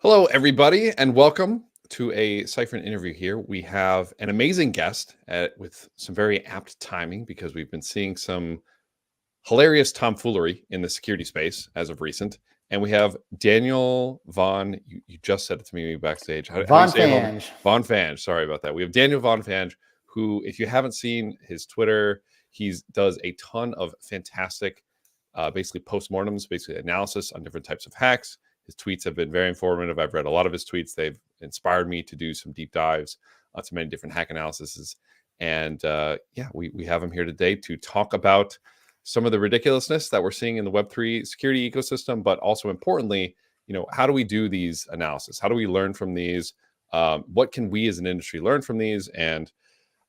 Hello, everybody, and welcome to a Cypher interview here. We have an amazing guest with some very apt timing because we've been seeing some hilarious tomfoolery in the security space as of recent. And we have Daniel Von, you just said it to me backstage. How do you say it? Von Fange. Sorry about that. We have Daniel Von Fange, who, if you haven't seen his Twitter, he does a ton of fantastic, basically postmortems, basically analysis on different types of hacks. His tweets have been very informative. I've read a lot of his tweets. They've inspired me to do some deep dives onto many different hack analyses. And we have him here today to talk about some of the ridiculousness that we're seeing in the Web3 security ecosystem, but also importantly, how do we do these analysis? How do we learn from these? What can we as an industry learn from these? And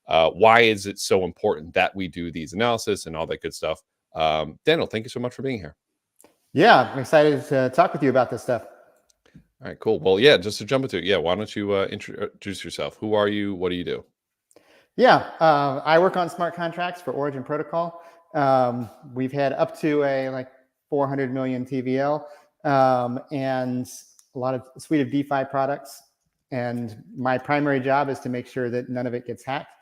why is it so important that we do these analysis and all that good stuff? Daniel, thank you so much for being here. Yeah, I'm excited to talk with you about this stuff. All right, cool. Well, yeah, just to jump into it, why don't you introduce yourself? Who are you? What do you do? Yeah, I work on smart contracts for Origin Protocol. We've had up to a 400 million TVL and a lot of suite of DeFi products. And my primary job is to make sure that none of it gets hacked.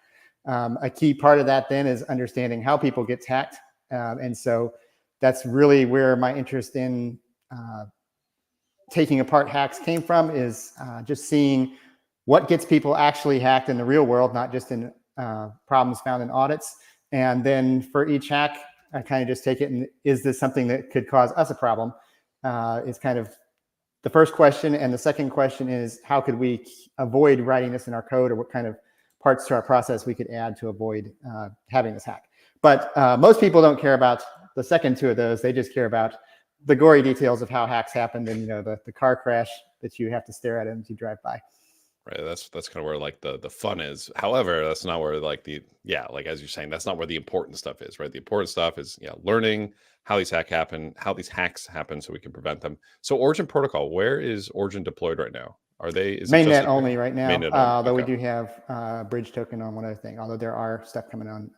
A key part of that then is understanding how people get hacked. And so that's really where my interest in taking apart hacks came from, is just seeing what gets people actually hacked in the real world, not just in problems found in audits. And then for each hack, I kind of just take it and, is this something that could cause us a problem? Is kind of the first question. And the second question is, how could we avoid writing this in our code, or what kind of parts to our process we could add to avoid having this hack? But most people don't care about the second two of those. They just care about the gory details of how hacks happened and the car crash that you have to stare at as you drive by. Right. That's kind of where the fun is. However, that's not where as you're saying, that's not where the important stuff is, right? The important stuff is learning how these hacks happen so we can prevent them. So Origin Protocol, where is Origin deployed right now? Mainnet only right now, though okay. We do have bridge token on one other thing, although there are stuff coming on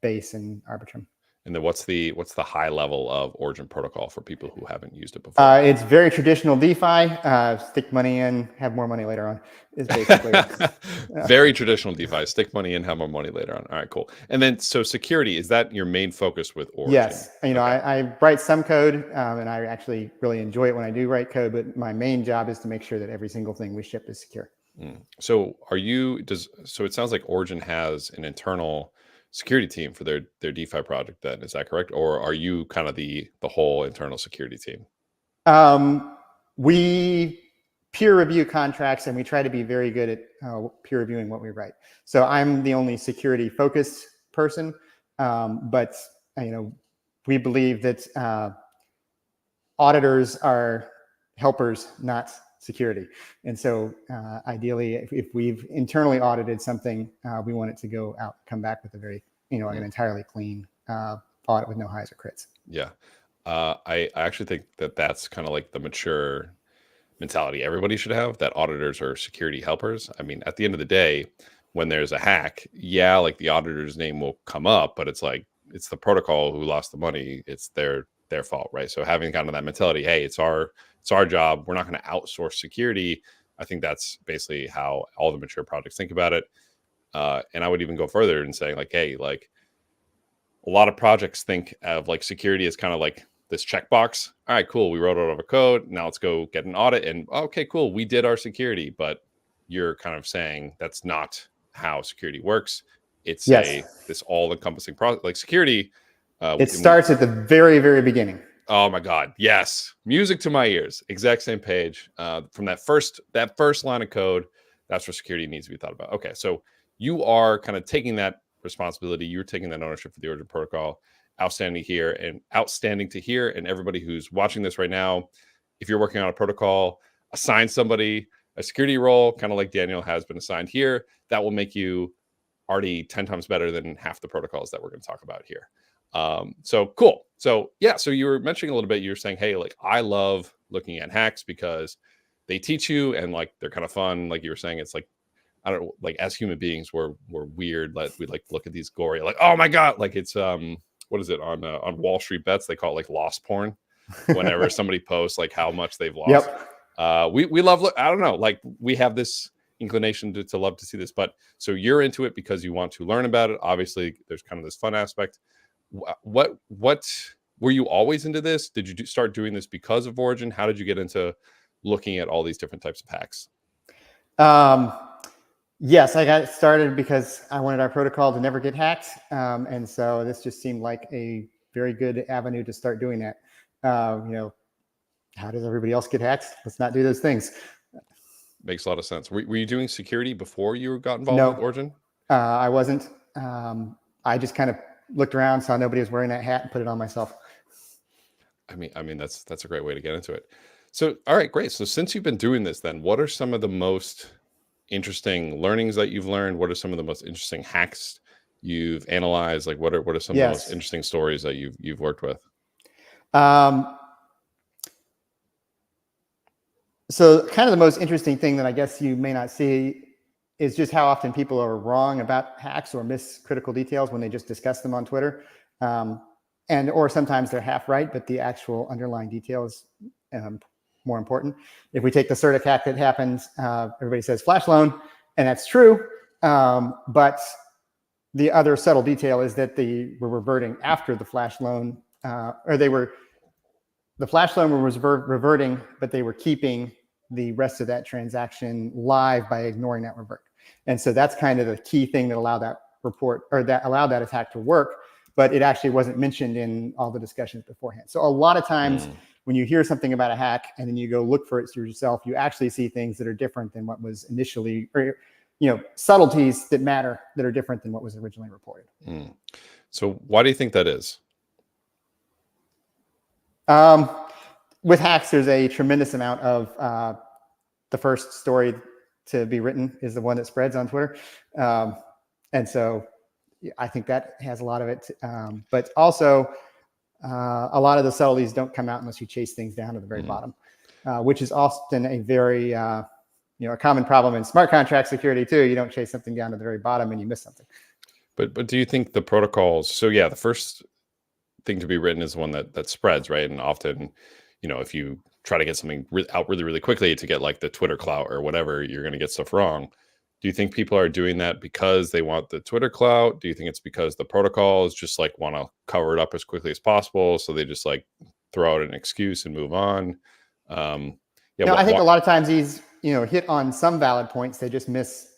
Base and Arbitrum. And then what's the high level of Origin Protocol for people who haven't used it before? It's very traditional DeFi. Stick money in, have more money later on. Is basically very traditional DeFi. Stick money in, have more money later on. All right, cool. And then so security, is that your main focus with Origin? Yes. Okay. I write some code, and I actually really enjoy it when I do write code. But my main job is to make sure that every single thing we ship is secure. So so it sounds like Origin has an internal security team for their DeFi project then, is that correct? Or are you kind of the whole internal security team? We peer review contracts, and we try to be very good at peer reviewing what we write. So I'm the only security focused person, but we believe that auditors are helpers, not security. And so ideally, if we've internally audited something, we want it to come back with a very, an entirely clean audit with no highs or crits. Yeah. I actually think that's kind of like the mature mentality everybody should have, that auditors are security helpers. I mean, at the end of the day, when there's a hack, like the auditor's name will come up, but it's the protocol who lost the money. It's their fault, right? So having kind of that mentality, hey, it's our job. We're not going to outsource security. I think that's basically how all the mature projects think about it. And I would even go further in saying hey, a lot of projects think of security as kind of like this checkbox. All right, cool. We wrote out our code. Now let's go get an audit. And okay, cool. We did our security, but you're kind of saying that's not how security works. It's this all-encompassing process, like security. It starts at the very, very beginning. Oh my God. Yes. Music to my ears. Exact same page. From that first line of code, that's where security needs to be thought about. Okay. So you are kind of taking that responsibility. You're taking that ownership for the Origin Protocol. Outstanding to hear. And everybody who's watching this right now, if you're working on a protocol, assign somebody a security role, kind of like Daniel has been assigned here. That will make you already 10 times better than half the protocols that we're going to talk about here. So cool. So so you were mentioning a little bit, you were saying, hey, I love looking at hacks because they teach you and they're kind of fun. Like you were saying, it's I don't know, as human beings, we're weird. We look at these gory, oh my God, it's, what is it on Wall Street Bets? They call it loss porn. Whenever somebody posts how much they've lost. Yep. We love, I don't know, like we have this inclination to love to see this, but so you're into it because you want to learn about it. Obviously there's kind of this fun aspect. What were you always into this? Did you start doing this because of Origin? How did you get into looking at all these different types of hacks? Yes, I got started because I wanted our protocol to never get hacked. And so this just seemed like a very good avenue to start doing that. How does everybody else get hacked? Let's not do those things. Makes a lot of sense. Were you doing security before you got involved No, with Origin? I wasn't. I just kind of looked around, saw nobody was wearing that hat, and put it on myself. I mean that's a great way to get into it. So, all right, great. So since you've been doing this, then what are some of the most interesting learnings that you've learned? What are some of the most interesting hacks you've analyzed? Like what are some of the most interesting stories that you've worked with? So kind of the most interesting thing that I guess you may not see is just how often people are wrong about hacks or miss critical details when they just discuss them on Twitter. Or sometimes they're half right, but the actual underlying detail is more important. If we take the certic hack that happened, everybody says flash loan, and that's true. But the other subtle detail is that they were reverting after the flash loan, the flash loan was reverting, but they were keeping the rest of that transaction live by ignoring that revert. And so that's kind of the key thing that allowed that report, or that allowed that attack to work, but it actually wasn't mentioned in all the discussions beforehand. So a lot of times when you hear something about a hack and then you go look for it yourself, you actually see things that are different than what was initially, or subtleties that matter that are different than what was originally reported. So why do you think that is? With hacks, there's a tremendous amount of the first story to be written is the one that spreads on Twitter. And so I think that has a lot of it. But also, a lot of the subtleties don't come out unless you chase things down to the very bottom, which is often a very, a common problem in smart contract security too. You don't chase something down to the very bottom and you miss something. But do you think the protocols, so yeah, the first thing to be written is the one that spreads, right? And often, if you try to get something out really, really quickly to get like the Twitter clout or whatever, you're going to get stuff wrong. Do you think people are doing that because they want the Twitter clout? Do you think it's because the protocols just like want to cover it up as quickly as possible, so they just like throw out an excuse and move on? I think a lot of times these, hit on some valid points. They just miss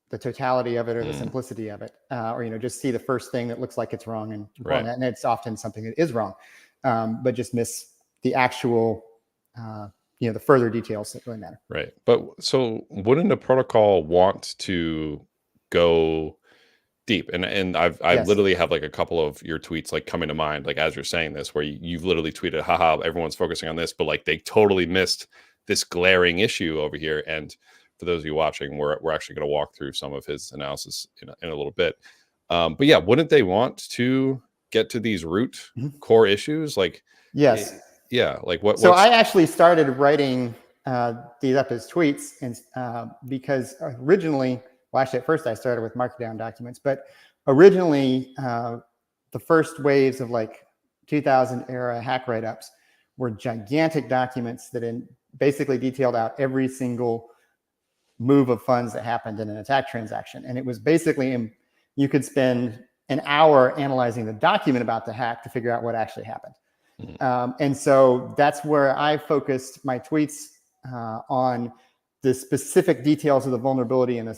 the totality of it or the simplicity of it, or just see the first thing that looks like it's wrong and report on that, and it's often something that is wrong, but just miss the actual, the further details that really matter. Right. But so wouldn't a protocol want to go deep? And I've literally have like a couple of your tweets like coming to mind, like as you're saying this, where you've literally tweeted, haha, everyone's focusing on this, but like they totally missed this glaring issue over here. And for those of you watching, we're actually going to walk through some of his analysis in a little bit. But yeah, wouldn't they want to get to these root core issues? Like, yes. Yeah. Like what? So I actually started writing these up as tweets, and because originally, well, actually at first I started with markdown documents, but originally the first waves of like 2000 era hack write-ups were gigantic documents that basically detailed out every single move of funds that happened in an attack transaction. And it was basically, you could spend an hour analyzing the document about the hack to figure out what actually happened. And so that's where I focused my tweets on the specific details of the vulnerability and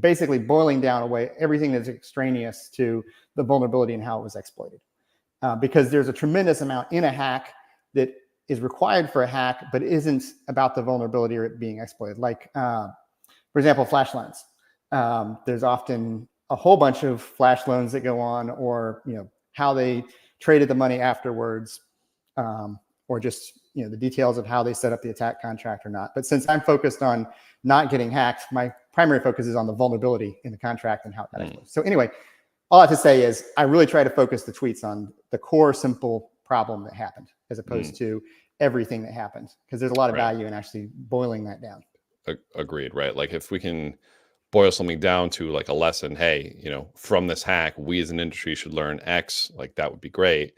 basically boiling down away everything that's extraneous to the vulnerability and how it was exploited. Because there's a tremendous amount in a hack that is required for a hack, but isn't about the vulnerability or it being exploited. Like, for example, flash loans. There's often a whole bunch of flash loans that go on, or how they traded the money afterwards, or just the details of how they set up the attack contract or not. But since I'm focused on not getting hacked, my primary focus is on the vulnerability in the contract and how it got exploited. So anyway, all I have to say is I really try to focus the tweets on the core simple problem that happened, as opposed to everything that happened, because there's a lot of value in actually boiling that down. Agreed, right? Like if we can boil something down to like a lesson, hey, from this hack, we as an industry should learn X, like that would be great.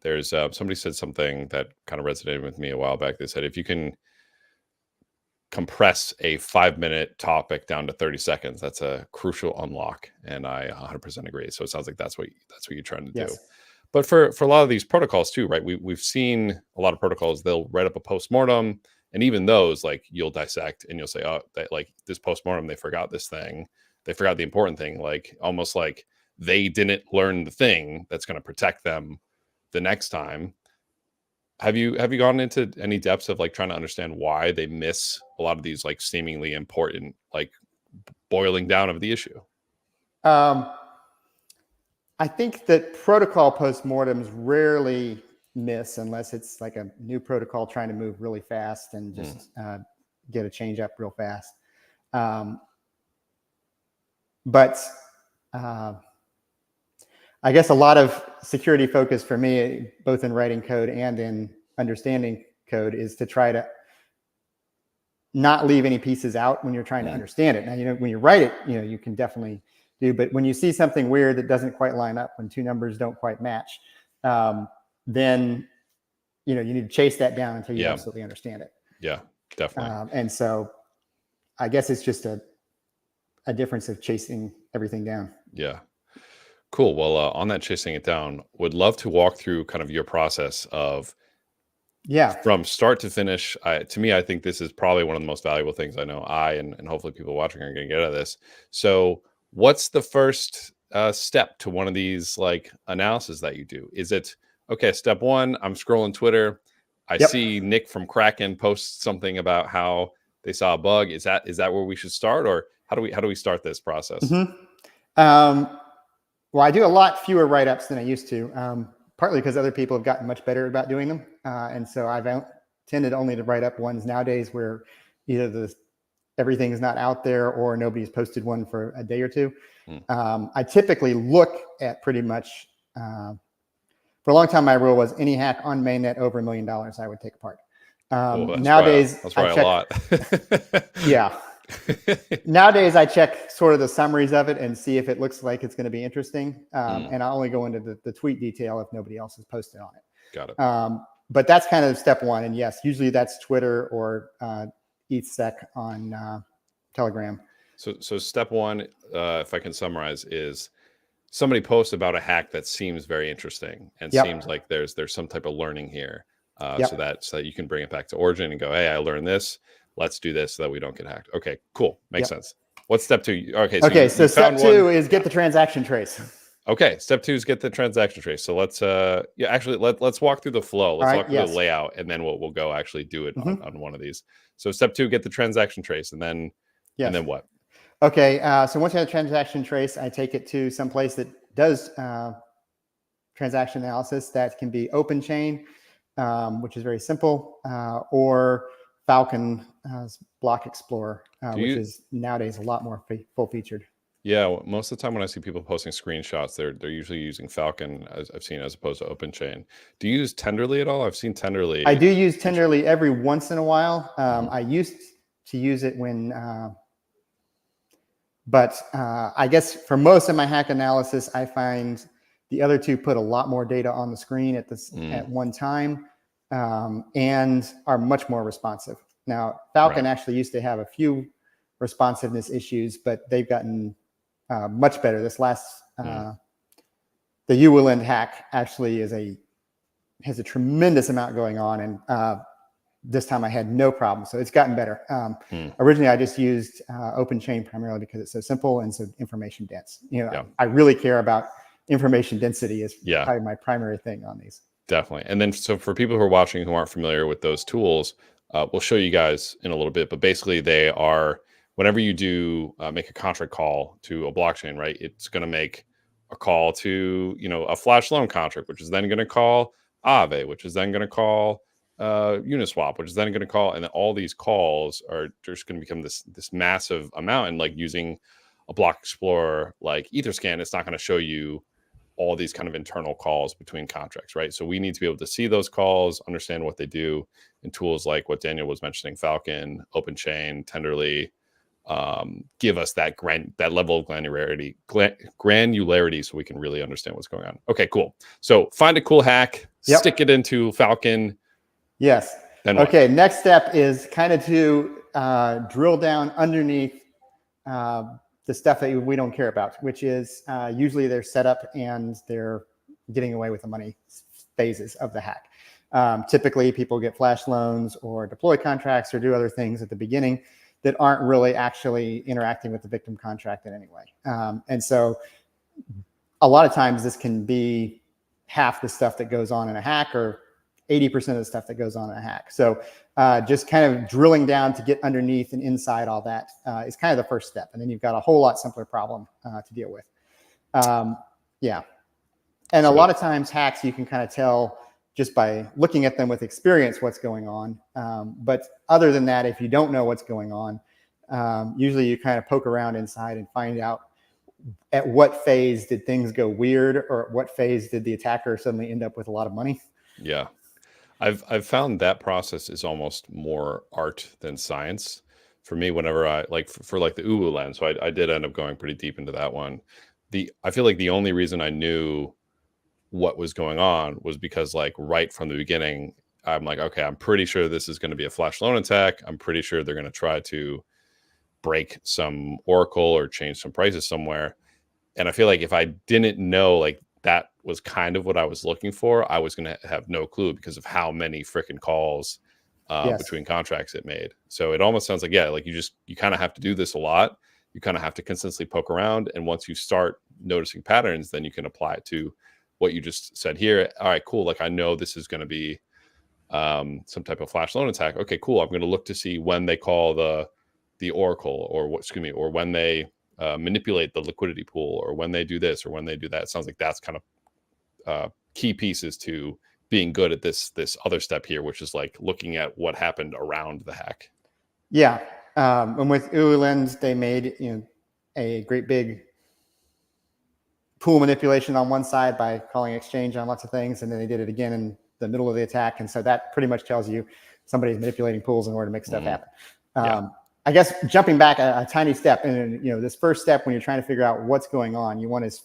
There's somebody said something that kind of resonated with me a while back. They said, if you can compress a 5-minute topic down to 30 seconds. That's a crucial unlock, and I 100% agree. So it sounds like that's what you're trying to do. But for a lot of these protocols too, right? We've seen a lot of protocols. They'll write up a postmortem, and even those, like, you'll dissect and you'll say, oh, that, like, this postmortem, they forgot this thing. They forgot the important thing. Like, almost like they didn't learn the thing that's going to protect them the next time. Have you gone into any depths of, like, trying to understand why they miss a lot of these, like, seemingly important, like, boiling down of the issue? I think that protocol postmortems rarely miss unless it's like a new protocol trying to move really fast and just get a change up real fast. But I guess a lot of security focus for me, both in writing code and in understanding code, is to try to not leave any pieces out when you're trying to understand it. Now, when you write it, you can definitely do, but when you see something weird that doesn't quite line up, when two numbers don't quite match, then, you need to chase that down until you absolutely understand it. Yeah, definitely. And so I guess it's just a difference of chasing everything down. Yeah. Cool. Well, on that chasing it down, would love to walk through kind of your process of from start to finish. To me, I think this is probably one of the most valuable things I know and hopefully people watching are going to get out of this. So what's the first step to one of these, like, analysis that you do? Is it, okay, step one, I'm scrolling Twitter. I see Nick from Kraken post something about how they saw a bug. Is that where we should start, or how do we start this process? Well, I do a lot fewer write-ups than I used to, partly because other people have gotten much better about doing them. And so I've tended only to write up ones nowadays where either everything is not out there or nobody's posted one for a day or two. I typically look at pretty much, for a long time, my rule was any hack on mainnet over $1 million, I would take apart. Nowadays, that's probably a lot. Yeah. Nowadays, I check sort of the summaries of it and see if it looks like it's going to be interesting. And I only go into the tweet detail if nobody else has posted on it. Got it. But that's kind of step one. And yes, usually that's Twitter or ETHSEC on Telegram. So step one, if I can summarize, is somebody posts about a hack that seems very interesting and seems like there's some type of learning here, so that you can bring it back to origin and go, hey, I learned this. Let's do this so that we don't get hacked. Okay, cool. Makes sense. What's step two? Okay. So step two is get the transaction trace. Okay. Step two is get the transaction trace. So let's let's walk through the flow. Let's walk through the layout, and then we'll go actually do it on one of these. So step two, get the transaction trace, and then what? Okay. So once you have the transaction trace, I take it to some place that does transaction analysis. That can be OpenChain, which is very simple, or Falcon Block Explorer, which is nowadays a lot more full featured. Yeah, most of the time when I see people posting screenshots, they're usually using Falcon, as I've seen, as opposed to OpenChain. Do you use Tenderly at all? I've seen Tenderly. I do use Tenderly every once in a while. I used to use it when, but I guess for most of my hack analysis, I find the other two put a lot more data on the screen at one time. And are much more responsive. Now, Falcon actually used to have a few responsiveness issues, but they've gotten much better. This last, the Uwilend hack actually has a tremendous amount going on, and this time I had no problem. So it's gotten better. Originally, I just used OpenChain primarily because it's so simple and so information dense. I really care about information density is probably my primary thing on these. Definitely. And then, so for people who are watching who aren't familiar with those tools, we'll show you guys in a little bit, but basically they are, whenever you do make a contract call to a blockchain, right, it's going to make a call to, a flash loan contract, which is then going to call Aave, which is then going to call Uniswap, which is then going to call, and then all these calls are just going to become this massive amount. And like using a block explorer like Etherscan, it's not going to show you all these kind of internal calls between contracts, right? So we need to be able to see those calls, understand what they do, and tools like what Daniel was mentioning, Falcon, OpenChain, Tenderly, give us that level of granularity so we can really understand what's going on. Okay, cool. So find a cool hack, stick it into Falcon. Yes. Then okay, next step is kind of to drill down underneath the stuff that we don't care about, which is usually their setup and their getting away with the money phases of the hack. Typically, people get flash loans or deploy contracts or do other things at the beginning that aren't really actually interacting with the victim contract in any way. And so a lot of times this can be half the stuff that goes on in a hack or 80% of the stuff that goes on in a hack. So just kind of drilling down to get underneath and inside all that is kind of the first step. And then you've got a whole lot simpler problem to deal with. Yeah. And a lot of times hacks, you can kind of tell just by looking at them with experience what's going on. But other than that, if you don't know what's going on, usually you kind of poke around inside and find out at what phase did things go weird, or at what phase did the attacker suddenly end up with a lot of money. Yeah. I've found that process is almost more art than science for me. Whenever I for like the UWU lens, so I did end up going pretty deep into that one. I feel like the only reason I knew what was going on was because like right from the beginning, I'm like, okay, I'm pretty sure this is going to be a flash loan attack. I'm pretty sure they're going to try to break some Oracle or change some prices somewhere. And I feel like if I didn't know like that was kind of what I was looking for, I was going to have no clue because of how many freaking calls between contracts it made. So it almost sounds like, yeah, like you kind of have to do this a lot. You kind of have to consistently poke around. And once you start noticing patterns, then you can apply it to what you just said here. All right, cool. Like I know this is going to be some type of flash loan attack. Okay, cool. I'm going to look to see when they call the Oracle or when they manipulate the liquidity pool, or when they do this or when they do that. It sounds like that's kind of key pieces to being good at this other step here, which is like looking at what happened around the hack. Yeah. And with UWU Lens, they made a great big pool manipulation on one side by calling exchange on lots of things, and then they did it again in the middle of the attack. And so that pretty much tells you somebody's manipulating pools in order to make stuff happen. I guess jumping back a tiny step, and this first step when you're trying to figure out what's going on, you want as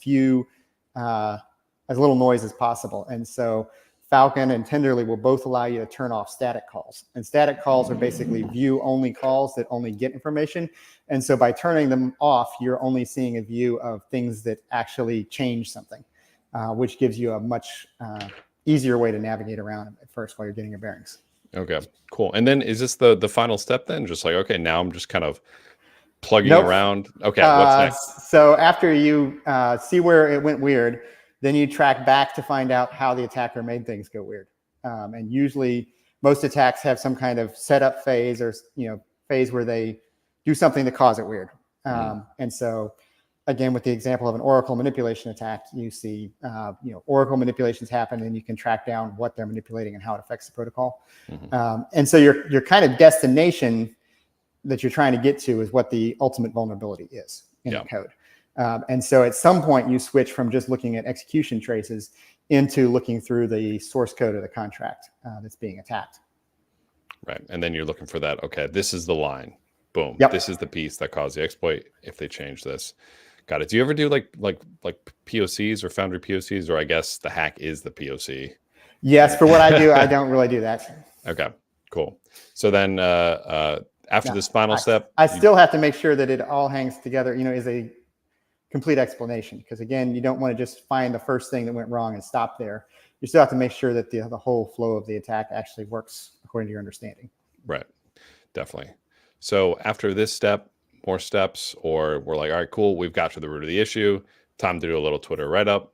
little noise as possible. And so Falcon and Tenderly will both allow you to turn off static calls. And static calls are basically view-only calls that only get information. And so by turning them off, you're only seeing a view of things that actually change something, which gives you a much easier way to navigate around at first while you're getting your bearings. Okay, cool. And then is this the final step then? Just like, okay, now I'm just kind of plugging around. Okay, what's next? So after you see where it went weird, then you track back to find out how the attacker made things go weird. And usually most attacks have some kind of setup phase or phase where they do something to cause it weird. And so again, with the example of an Oracle manipulation attack, you see Oracle manipulations happen, and you can track down what they're manipulating and how it affects the protocol. And so your kind of destination that you're trying to get to is what the ultimate vulnerability is in the code. And so at some point you switch from just looking at execution traces into looking through the source code of the contract that's being attacked. Right. And then you're looking for that. Okay, this is the line. Boom. This is the piece that caused the exploit if they change this. Got it. Do you ever do like POCs or Foundry POCs, or I guess the hack is the POC? Yes. For what I do, I don't really do that. Okay, cool. So then after this final step, I still have to make sure that it all hangs together, is a complete explanation. Because again, you don't want to just find the first thing that went wrong and stop there. You still have to make sure that the whole flow of the attack actually works according to your understanding. Right. Definitely. So after this step, more steps, or we're like, all right, cool, we've got to the root of the issue. Time to do a little Twitter write-up,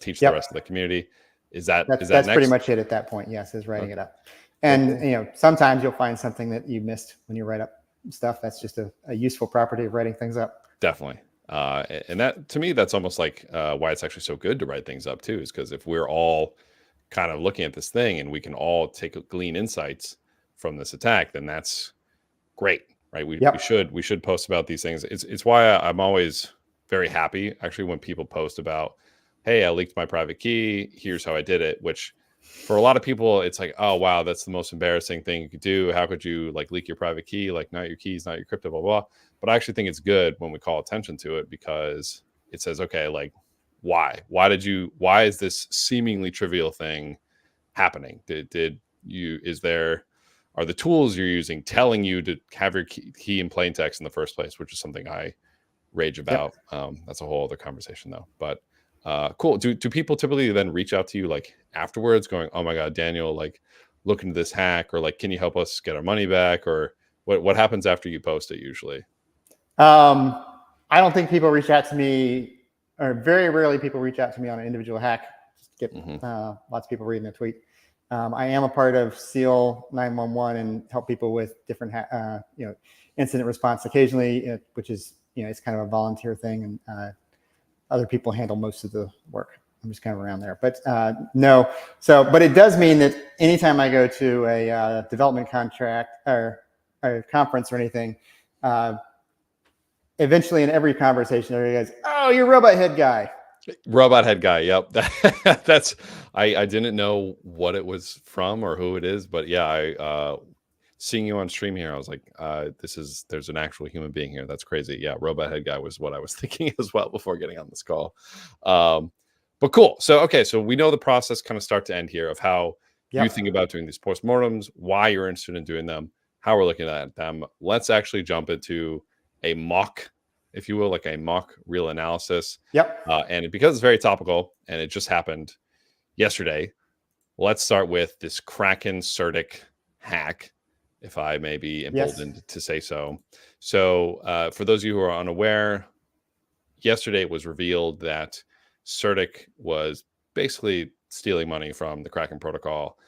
teach the rest of the community. That's next? Pretty much it at that point. Yes, is writing it up. And sometimes you'll find something that you missed when you write up stuff. That's just a useful property of writing things up. Definitely. And that, to me, that's almost like why it's actually so good to write things up too, is because if we're all kind of looking at this thing and we can all glean insights from this attack, then that's great, right? We should post about these things. It's why I'm always very happy actually when people post about, hey, I leaked my private key, here's how I did it, which for a lot of people it's like, oh wow, that's the most embarrassing thing you could do. How could you like leak your private key? Like, not your keys, not your crypto, blah blah. But I actually think it's good when we call attention to it, because it says, okay, like why is this seemingly trivial thing happening? are the tools you're using telling you to have your key in plain text in the first place, which is something I rage about. That's a whole other conversation though. But cool. Do people typically then reach out to you like afterwards going, oh my God, Daniel, like look into this hack, or like, can you help us get our money back? Or what happens after you post it usually? I don't think people reach out to me, or very rarely people reach out to me on an individual hack. Just get lots of people reading a tweet. I am a part of SEAL 911 and help people with different, incident response occasionally, which is, it's kind of a volunteer thing, and other people handle most of the work. I'm just kind of around there, but no. So, but it does mean that anytime I go to a development contract or a conference or anything, eventually in every conversation, everybody goes, "Oh, you're robot head guy." Robot head guy. Yep. That's, I didn't know what it was from or who it is, but yeah, I seeing you on stream here, I was like, there's an actual human being here. That's crazy. Yeah, robot head guy was what I was thinking as well before getting on this call. But cool. So okay, so we know the process kind of start to end here of how you think about doing these postmortems, why you're interested in doing them, how we're looking at them. Let's actually jump into a mock, if you will, like a mock real analysis. And because it's very topical and it just happened yesterday, let's start with this Kraken certic hack, if I may be emboldened to say so. So for those of you who are unaware, yesterday it was revealed that certic was basically stealing money from the Kraken protocol.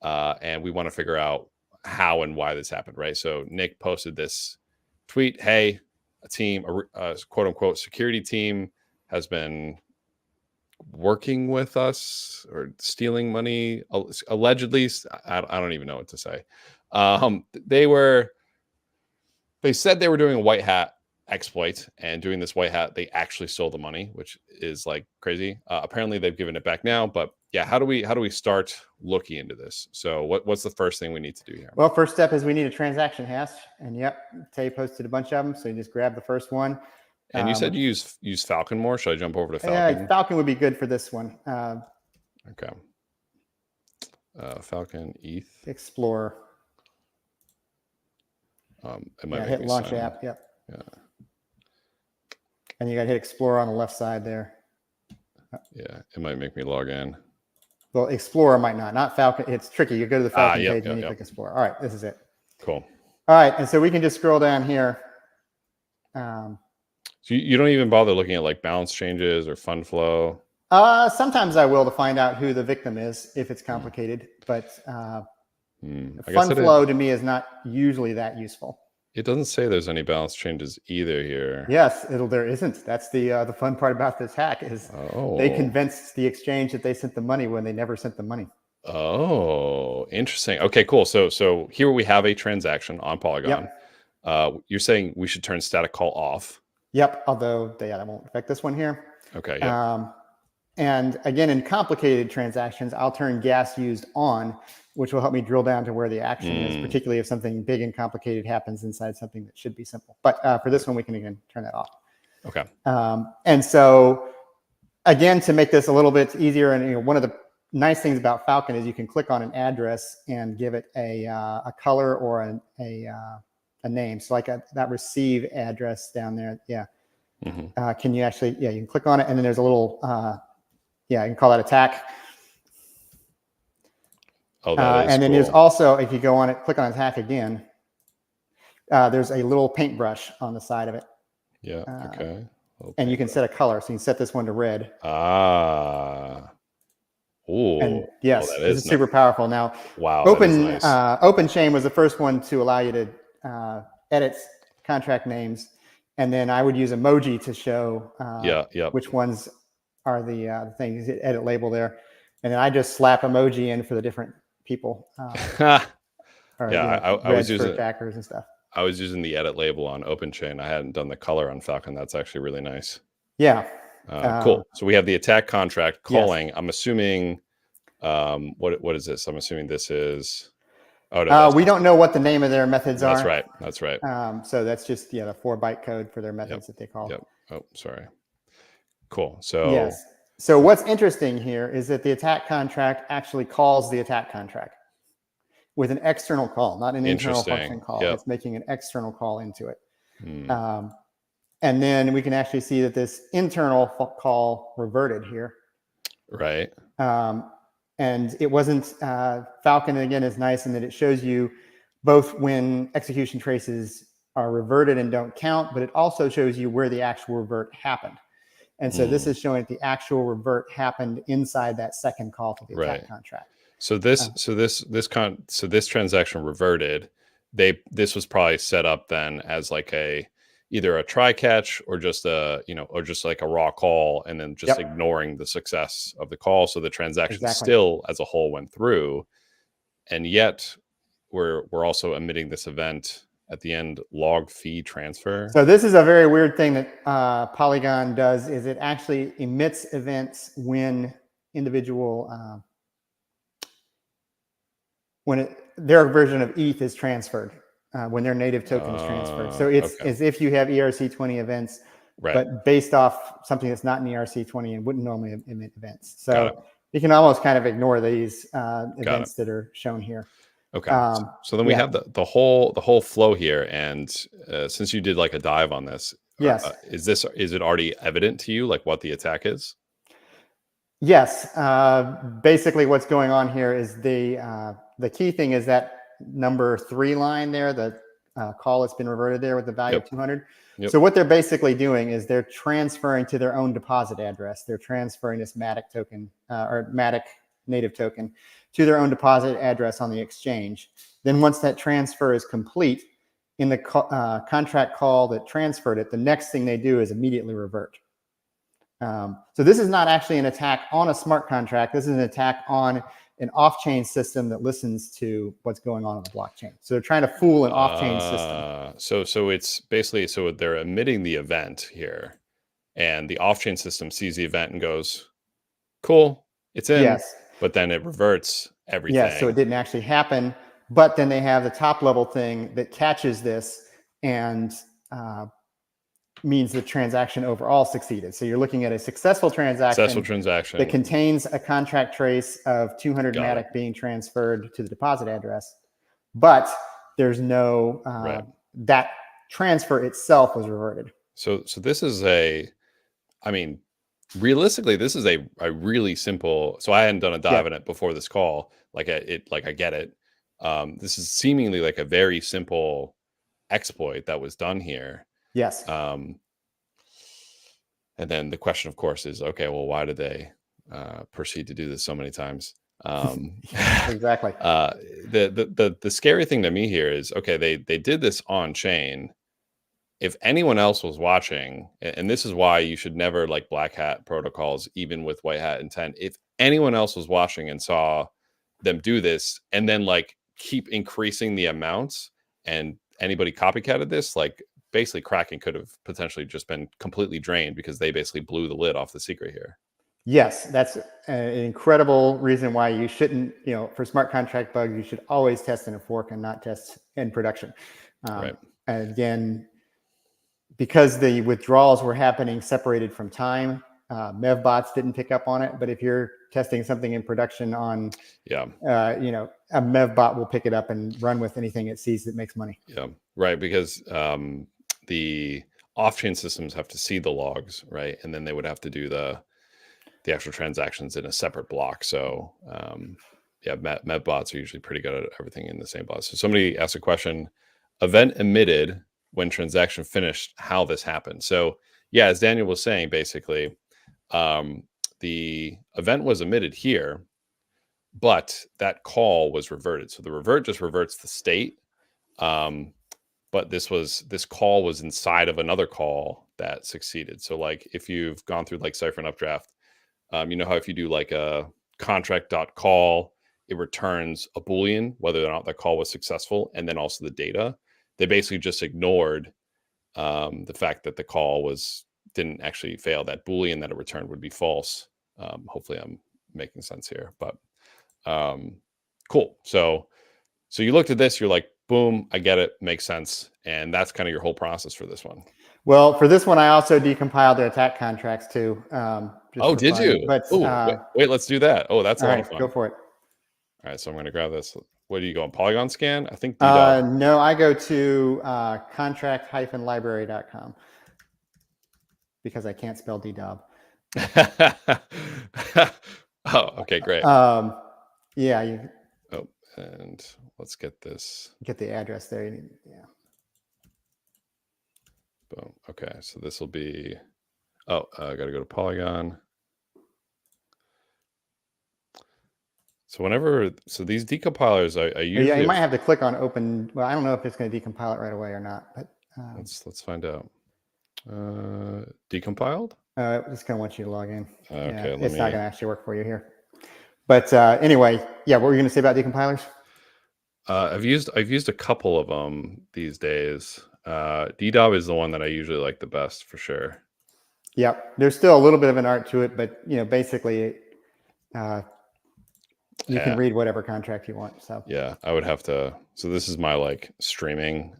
And we want to figure out how and why this happened, right? So Nick posted this tweet, hey, a quote unquote security team has been working with us or stealing money, allegedly. I don't even know what to say. They said they were doing a white hat exploit, and doing this white hat, they actually stole the money, which is like crazy. Apparently they've given it back now, but yeah, how do we start looking into this? So what's the first thing we need to do here? Well, first step is we need a transaction hash, and Tay posted a bunch of them, so you just grab the first one. And you said you use Falcon more. Should I jump over to Falcon? Yeah, Falcon would be good for this one. Okay. Falcon ETH Explorer. It might hit launch app. Yep. Yeah. And you got to hit Explorer on the left side there. Yeah, it might make me log in. Well, Explorer might not Falcon. It's tricky. You go to the Falcon page and you click Explorer. All right, this is it. Cool. All right, and so we can just scroll down here. So you don't even bother looking at like balance changes or fund flow? Sometimes I will, to find out who the victim is if it's complicated, but fund flow to me is not usually that useful. It doesn't say there's any balance changes either here. Yes, there isn't. That's the fun part about this hack is they convinced the exchange that they sent the money when they never sent the money. Oh, interesting. Okay, cool. So here we have a transaction on Polygon. You're saying we should turn static call off. Yep. Although that won't affect this one here. Okay. Yeah. And again, in complicated transactions, I'll turn gas used on, which will help me drill down to where the action is, particularly if something big and complicated happens inside something that should be simple. But for this one, we can again turn that off. Okay. And so again, to make this a little bit easier, and one of the nice things about Falcon is you can click on an address and give it a color or a name. So like that receive address down there. Yeah. Can you actually, you can click on it, and then there's a little, you can call that attack. Oh, that is and then cool. there's also, if you go on it, click on attack again, there's a little paintbrush on the side of it. Yeah. Okay. And you can set a color. So you can set this one to red. Oh, and yes, this is super powerful. Now, wow, OpenChain was the first one to allow you to edit contract names, and then I would use emoji to show which ones are the things. You hit edit label there, and then I just slap emoji in for the different people. I was using attackers and stuff. I was using the edit label on OpenChain. I hadn't done the color on Falcon. That's actually really nice. Yeah. Cool. So we have the attack contract calling. Yes. I'm assuming, what is this? I'm assuming this is. We don't know what the name of their methods are. That's right. So that's just the 4-byte code for their methods that they call. Yep. Oh, sorry. Cool. So yes. So what's interesting here is that the attack contract actually calls the attack contract. with an external call, not an internal function call. Yep. It's making an external call into it. Hmm. And then we can actually see that this internal call reverted here. Right. And it wasn't, Falcon again is nice in that it shows you both when execution traces are reverted and don't count, but it also shows you where the actual revert happened. And so this is showing that the actual revert happened inside that second call to the attack contract. So this transaction reverted. This was probably set up then as like either a try catch or just or just like a raw call, and then just ignoring the success of the call. So the transaction still as a whole went through, and yet we're also emitting this event at the end, log fee transfer. So this is a very weird thing that Polygon does, is it actually emits events when individual their version of ETH is transferred, when their native token is transferred. So it's as if you have ERC20 events, but based off something that's not in ERC20 and wouldn't normally emit events. So you can almost kind of ignore these events that are shown here. Okay. So then we have the whole flow here. And since you did like a dive on this, is it already evident to you like what the attack is? Yes. Basically what's going on here is the key thing is that number 3 line there, the call that's been reverted there with the value of 200. So what they're basically doing is they're transferring to their own deposit address. They're transferring this Matic token or Matic native token to their own deposit address on the exchange. Then once that transfer is complete, in the contract call that transferred it, the next thing they do is immediately revert. So this is not actually an attack on a smart contract. This is an attack on an off-chain system that listens to what's going on the blockchain. So they're trying to fool an off-chain system. So it's basically, so they're emitting the event here, and the off-chain system sees the event and goes, cool, it's in. Yes. But then it reverts everything. Yes, so it didn't actually happen. But then they have the top level thing that catches this and means the transaction overall succeeded. So you're looking at a successful transaction that contains a contract trace of 200 Matic being transferred to the deposit address, but there's no that transfer itself was reverted. So this is realistically, this is a really simple. So I hadn't done a dive in it before this call. I get it. This is seemingly like a very simple exploit that was done here. Yes. And then the question, of course, is, okay, well, why did they proceed to do this so many times? Exactly. The scary thing to me here is, okay, they did this on chain. If anyone else was watching, and this is why you should never like black hat protocols, even with white hat intent. If anyone else was watching and saw them do this and then like keep increasing the amounts, and anybody copycatted this, like basically Kraken could have potentially just been completely drained because they basically blew the lid off the secret here. Yes, that's an incredible reason why you shouldn't, for smart contract bugs, you should always test in a fork and not test in production. And again, because the withdrawals were happening separated from time, Mev bots didn't pick up on it. But if you're testing something in production on, a Mev bot will pick it up and run with anything it sees that makes money. Yeah, right. Because the off-chain systems have to see the logs, right? And then they would have to do the actual transactions in a separate block. So Mev bots are usually pretty good at everything in the same block. So somebody asked a question: event emitted when transaction finished, how this happened. So yeah, as Daniel was saying, basically, the event was emitted here, but that call was reverted. So the revert just reverts the state. But this call was inside of another call that succeeded. So like if you've gone through like Cypher and Updraft, you know how if you do like a contract.call, it returns a Boolean, whether or not that call was successful, and then also the data. They basically just ignored the fact that the call didn't actually fail. That Boolean that it returned would be false. Hopefully I'm making sense here, but cool. So you looked at this, you're like, boom, I get it, makes sense. And that's kind of your whole process for this one. Well, for this one, I also decompiled their attack contracts too. Did you? But wait, let's do that. Oh, that's a lot of fun. Go for it. All right, so I'm going to grab this. what do you go on? Polygon scan? I think DDob. No, I go to contract-library.com because I can't spell DDob. Oh, okay, great. Yeah, you and let's get this. get the address there. Yeah. Boom. Okay, so this will be. Oh, I got to go to Polygon. So these decompilers, I usually. Yeah, you might have to click on open. Well, I don't know if it's going to decompile it right away or not, but let's find out. Decompiled? It's going to want you to log in. Okay, it's not going to actually work for you here. But anyway, yeah, what were you going to say about decompilers? I've used a couple of them these days. DDob is the one that I usually like the best for sure. Yep, there's still a little bit of an art to it, but basically, you can read whatever contract you want. So yeah, I would have to. So this is my like streaming.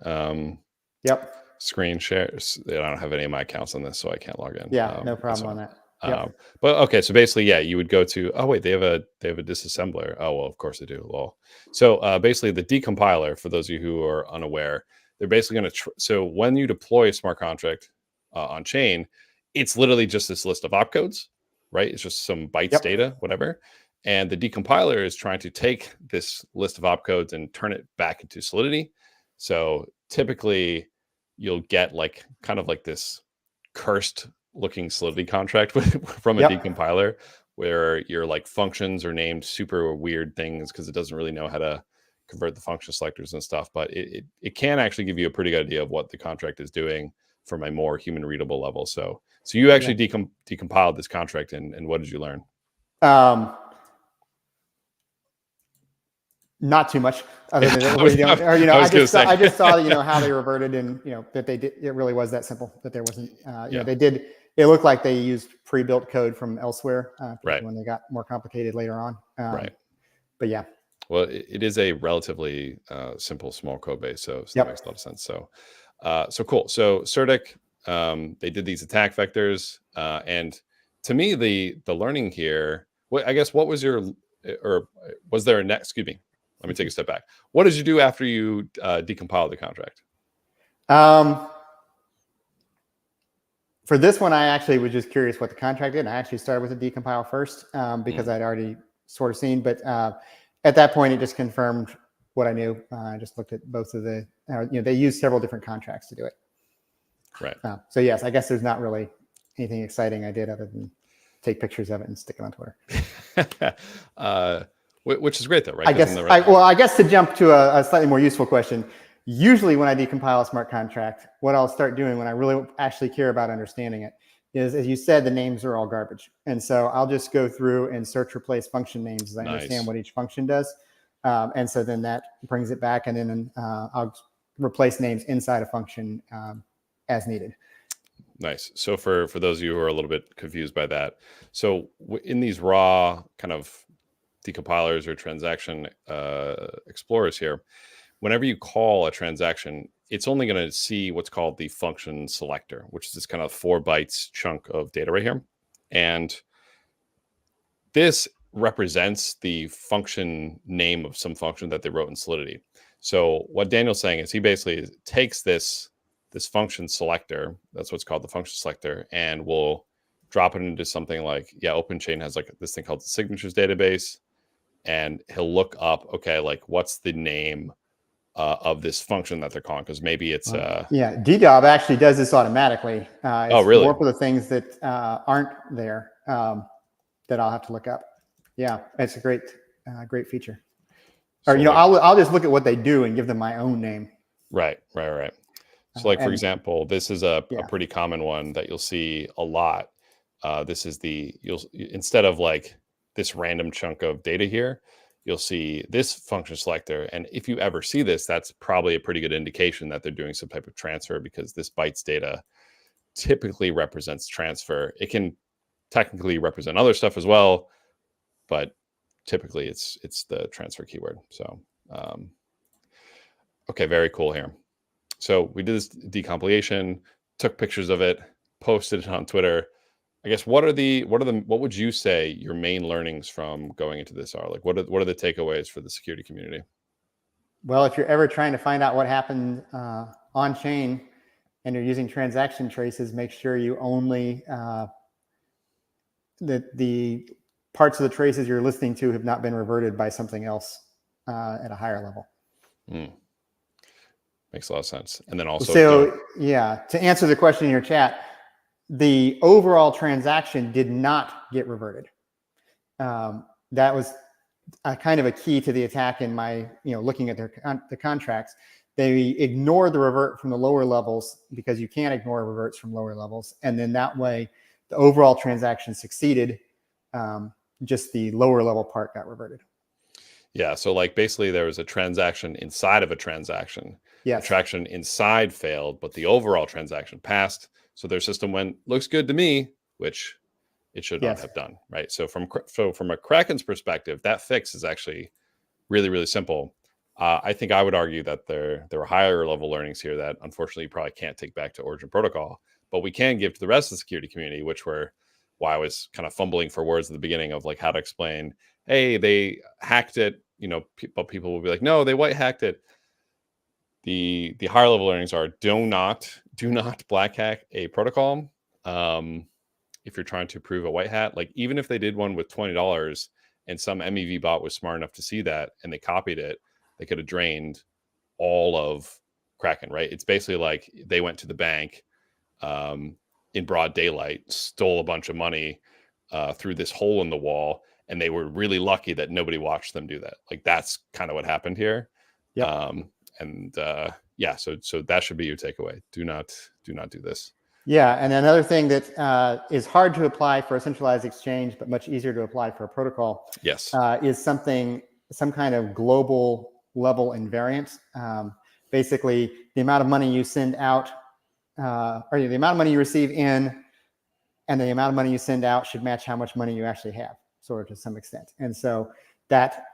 Yep. Screen shares. I don't have any of my accounts on this, so I can't log in. Yeah, no problem on that. Yep. But okay, so basically, yeah, you would go to. Oh wait, they have a disassembler. Oh well, of course they do. Lol. So basically, the decompiler, for those of you who are unaware, they're basically going to. So when you deploy a smart contract on chain, it's literally just this list of opcodes, right? It's just some bytes data, whatever. And the decompiler is trying to take this list of opcodes and turn it back into Solidity. So typically, you'll get like kind of like this cursed looking Solidity contract from a decompiler where your like functions are named super weird things because it doesn't really know how to convert the function selectors and stuff. But it can actually give you a pretty good idea of what the contract is doing from a more human readable level. So you actually decompiled this contract, and what did you learn? Not too much, other than I just saw how they reverted, and that they did. It really was that simple. That there wasn't. They did. It looked like they used pre-built code from elsewhere, when they got more complicated later on. Right. But yeah. Well, it is a relatively simple small code base, so that makes a lot of sense. So cool. So certic, they did these attack vectors, and to me, the learning here. I guess what was your, or was there a next? Excuse me. Let me take a step back. What did you do after you decompiled the contract? For this one, I actually was just curious what the contract did. I actually started with the decompile first because I'd already sort of seen. But at that point, it just confirmed what I knew. I just looked at both of the, they used several different contracts to do it. Right. So yes, I guess there's not really anything exciting I did other than take pictures of it and stick it on Twitter. Which is great though, right? I guess to jump to a slightly more useful question, usually when I decompile a smart contract, what I'll start doing when I really actually care about understanding it is, as you said, the names are all garbage. And so I'll just go through and search replace function names as I understand what each function does. And so then that brings it back, and then I'll replace names inside a function as needed. Nice. So for those of you who are a little bit confused by that, so in these raw kind of decompilers or transaction explorers here, whenever you call a transaction, it's only going to see what's called the function selector, which is this kind of 4 bytes chunk of data right here. And this represents the function name of some function that they wrote in Solidity. So what Daniel's saying is he basically takes this function selector, that's what's called the function selector, and will drop it into something like, OpenChain has like this thing called the signatures database. And he'll look up, okay, like what's the name of this function that they're calling? Because maybe it's DDob actually does this automatically. It's really? More for the things that aren't there that I'll have to look up. Yeah, it's a great feature. Or I'll just look at what they do and give them my own name. Right. So like for example, this is a pretty common one that you'll see a lot. This is instead of like this random chunk of data here, you'll see this function selector. And if you ever see this, that's probably a pretty good indication that they're doing some type of transfer, because this bytes data typically represents transfer. It can technically represent other stuff as well, but typically it's the transfer keyword. So, okay, very cool here. So we did this decompilation, took pictures of it, posted it on Twitter. I guess what would you say your main learnings from going into this are? Like what are the takeaways for the security community? Well, if you're ever trying to find out what happened on chain and you're using transaction traces, make sure you only the parts of the traces you're listening to have not been reverted by something else at a higher level. Makes a lot of sense. And then also, so yeah, to answer the question in your chat, the overall transaction did not get reverted. That was kind of a key to the attack in my, looking at the contracts. They ignored the revert from the lower levels because you can't ignore reverts from lower levels. And then that way, the overall transaction succeeded. Just the lower level part got reverted. Yeah. So like basically there was a transaction inside of a transaction. Yes. The transaction inside failed, but the overall transaction passed. So their system went, looks good to me, which it should not have done. Right. So from a Kraken's perspective, that fix is actually really, really simple. I think I would argue that there were higher level learnings here that unfortunately you probably can't take back to Origin Protocol, but we can give to the rest of the security community, which were why I was kind of fumbling for words at the beginning of like how to explain, hey, they hacked it, but people will be like, no, they white hacked it. The higher level learnings are do not black hack a protocol. If you're trying to prove a white hat, like even if they did one with $20 and some MEV bot was smart enough to see that and they copied it, they could have drained all of Kraken, right? It's basically like they went to the bank in broad daylight, stole a bunch of money through this hole in the wall, and they were really lucky that nobody watched them do that. Like that's kind of what happened here. Yep. Yeah, so that should be your takeaway. Do not do this. Yeah, and another thing that is hard to apply for a centralized exchange, but much easier to apply for a protocol, yes, is some kind of global level invariant. Basically, the amount of money you send out, or the amount of money you receive in, and the amount of money you send out should match how much money you actually have, sort of to some extent. And so that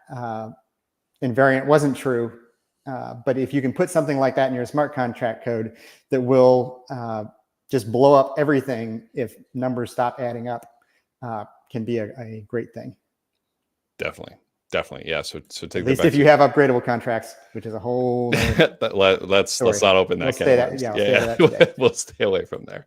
invariant wasn't true, but if you can put something like that in your smart contract code, that will just blow up everything if numbers stop adding up, can be a great thing. Definitely. Yeah. So take at least if you have upgradable contracts, which is a whole let's not open that can of worms. We'll stay away from there.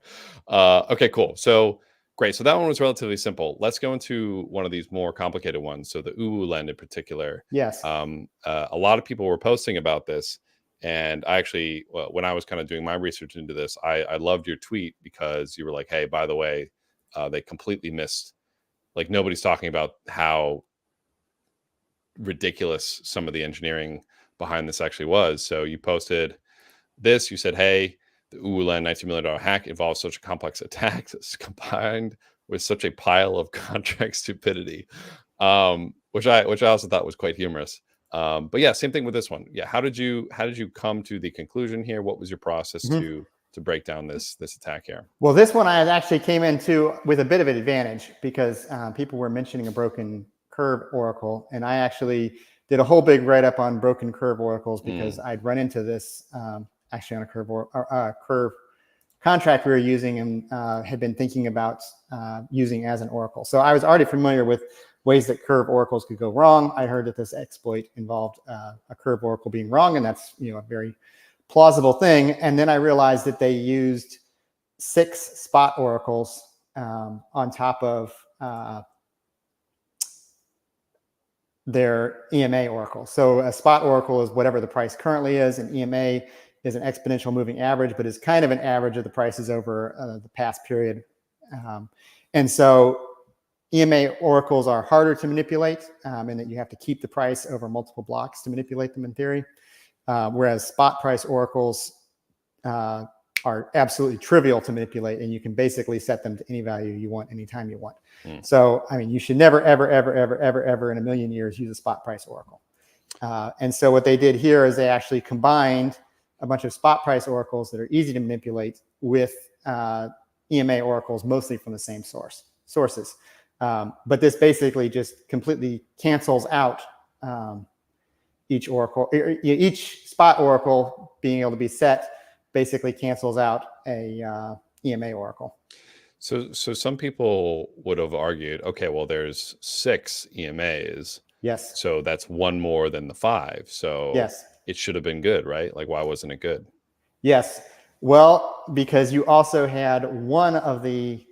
Okay, cool. So great. So that one was relatively simple. Let's go into one of these more complicated ones. So the uwu-len in particular. Yes. A lot of people were posting about this. And I actually, when I was kind of doing my research into this, I loved your tweet because you were like, hey, by the way, they completely missed, like nobody's talking about how ridiculous some of the engineering behind this actually was. So you posted this, you said, hey, the uwu-len $19 million hack involves such a complex attack that's combined with such a pile of contract stupidity, which I also thought was quite humorous. But yeah, same thing with this one. Yeah, how did you come to the conclusion here? What was your process to break down this attack here? Well, this one I actually came into with a bit of an advantage because people were mentioning a broken curve oracle, and I actually did a whole big write-up on broken curve oracles because I'd run into this actually on a curve contract we were using and had been thinking about using as an oracle. So I was already familiar with ways that curve oracles could go wrong. I heard that this exploit involved a curve oracle being wrong, and that's a very plausible thing. And then I realized that they used 6 spot oracles on top of their EMA oracle. So a spot oracle is whatever the price currently is, and EMA is an exponential moving average, but is kind of an average of the prices over the past period. And so EMA oracles are harder to manipulate in that you have to keep the price over multiple blocks to manipulate them in theory, whereas spot price oracles are absolutely trivial to manipulate, and you can basically set them to any value you want anytime you want. So, I mean, you should never, ever, ever, ever, ever, ever in a million years use a spot price oracle. And so what they did here is they actually combined a bunch of spot price oracles that are easy to manipulate with EMA oracles, mostly from the same sources. But this basically just completely cancels out each oracle. Each spot oracle being able to be set basically cancels out a EMA oracle. So some people would have argued, okay, well, there's 6 EMAs. Yes. So that's one more than the 5. So yes. it should have been good, right? Like, why wasn't it good? Yes. Well, because you also had one of the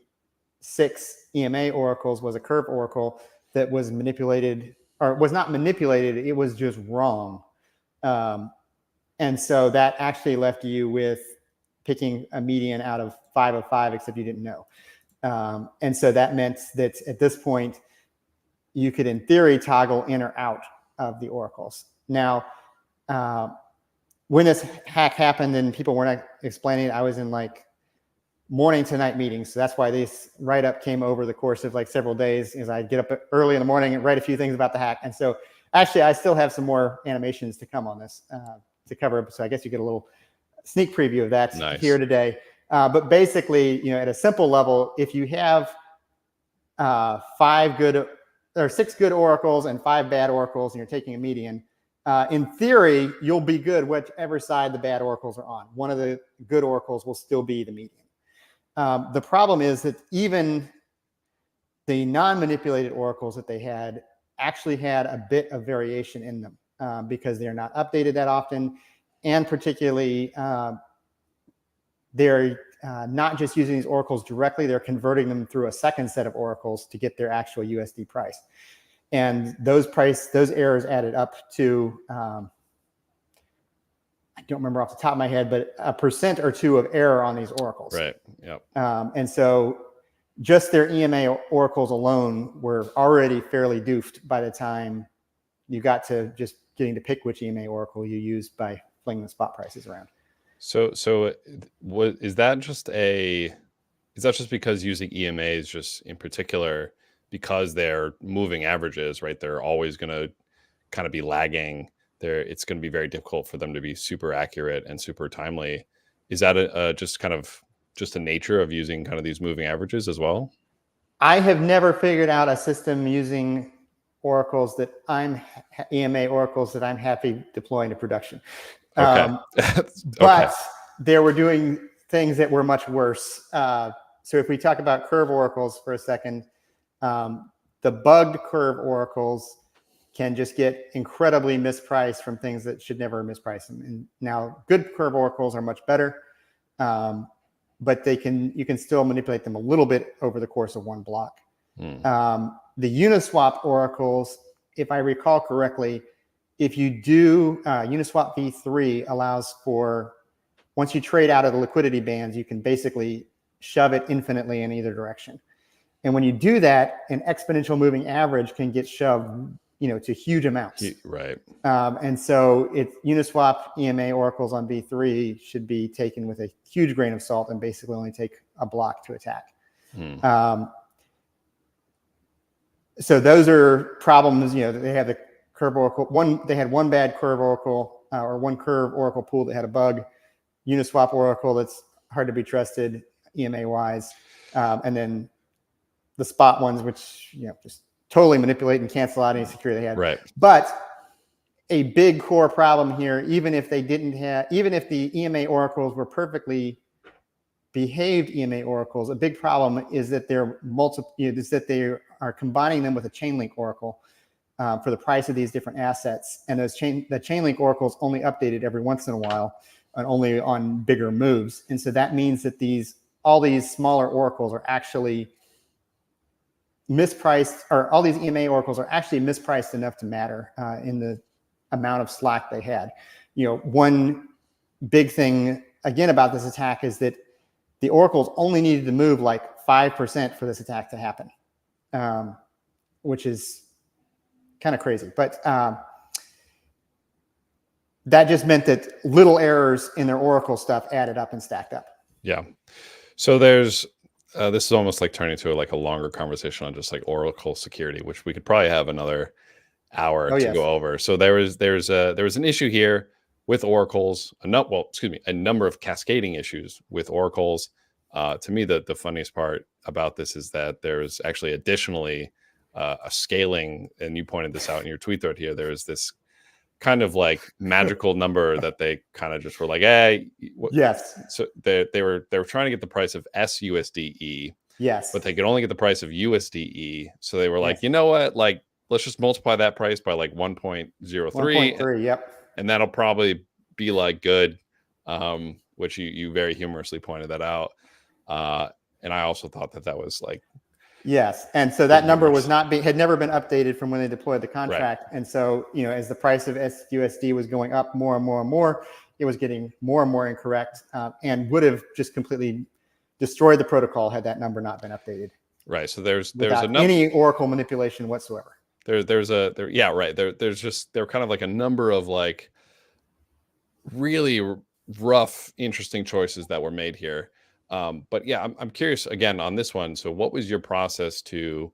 6 EMA oracles was a curve oracle that was manipulated, or was not manipulated, it was just wrong. And so that actually left you with picking a median out of 5 of 5, except you didn't know. And so that meant that at this point, you could, in theory, toggle in or out of the oracles. Now, when this hack happened and people were not explaining it, I was in like morning to night meetings. So that's why this write-up came over the course of like several days, is I'd get up early in the morning and write a few things about the hack. And so actually, I still have some more animations to come on this to cover. So I guess you get a little sneak preview of that here today. But basically, at a simple level, if you have 6 good oracles and 5 bad oracles, and you're taking a median, in theory, you'll be good whichever side the bad oracles are on. One of the good oracles will still be the median. The problem is that even the non-manipulated oracles that they had actually had a bit of variation in them because they're not updated that often. And particularly, they're not just using these oracles directly, they're converting them through a second set of oracles to get their actual USD price. And those errors added up to, I don't remember off the top of my head, but 1% or 2% of error on these oracles. Right. Yep. And so just their EMA oracles alone were already fairly doofed by the time you got to just getting to pick which EMA oracle you use by flinging the spot prices around. So is that just because using EMAs just in particular, because they're moving averages, right? They're always going to kind of be lagging. It's going to be very difficult for them to be super accurate and super timely. Is that just a nature of using kind of these moving averages as well? I have never figured out a system using oracles EMA oracles that I'm happy deploying to production. Okay. But they were doing things that were much worse. So if we talk about curve oracles for a second, the bugged curve oracles can just get incredibly mispriced from things that should never misprice them. And now good curve oracles are much better, but you can still manipulate them a little bit over the course of one block. The Uniswap oracles, if I recall correctly, if you do Uniswap v3 allows for, once you trade out of the liquidity bands, you can basically shove it infinitely in either direction. And when you do that, an exponential moving average can get shoved, to huge amounts. Right. And so Uniswap EMA oracles on v3 should be taken with a huge grain of salt and basically only take a block to attack. So those are problems, they have the curve oracle. They had one bad curve oracle or one curve oracle pool that had a bug. Uniswap oracle that's hard to be trusted EMA wise, and then the spot ones, which just totally manipulate and cancel out any security they had. Right. But a big core problem here, even if the EMA oracles were perfectly behaved EMA oracles, a big problem is that they are combining them with a chain link oracle for the price of these different assets, and the chain link oracles only updated every once in a while and only on bigger moves. And so that means that all these smaller oracles are actually mispriced, or all these EMA oracles are actually mispriced enough to matter in the amount of slack they had. One big thing again about this attack is that the oracles only needed to move like 5% for this attack to happen, which is kind of crazy. But that just meant that little errors in their oracle stuff added up and stacked up. Yeah. So there's this is almost like turning to a longer conversation on just like oracle security, which we could probably have another hour to go over. So there was an issue here with oracles, a number of cascading issues with oracles. To me, the funniest part about this is that there's actually additionally a scaling, and you pointed this out in your tweet thread here. There is this kind of like magical number that they kind of just were like, hey, yes. So they were trying to get the price of SUSDE. Yes. But they could only get the price of USDE. So they were like, you know what? Like, let's just multiply that price by like 1.03. 1.3, yep. And that'll probably be like good, which you very humorously pointed that out. And I also thought that was like, yes. And so that number was had never been updated from when they deployed the contract. Right. And so, as the price of USD was going up more and more and more, it was getting more and more incorrect, and would have just completely destroyed the protocol had that number not been updated. Right. So there's any Oracle manipulation whatsoever. There's kind of like a number of like really rough, interesting choices that were made here. But yeah, I'm curious again on this one. So what was your process to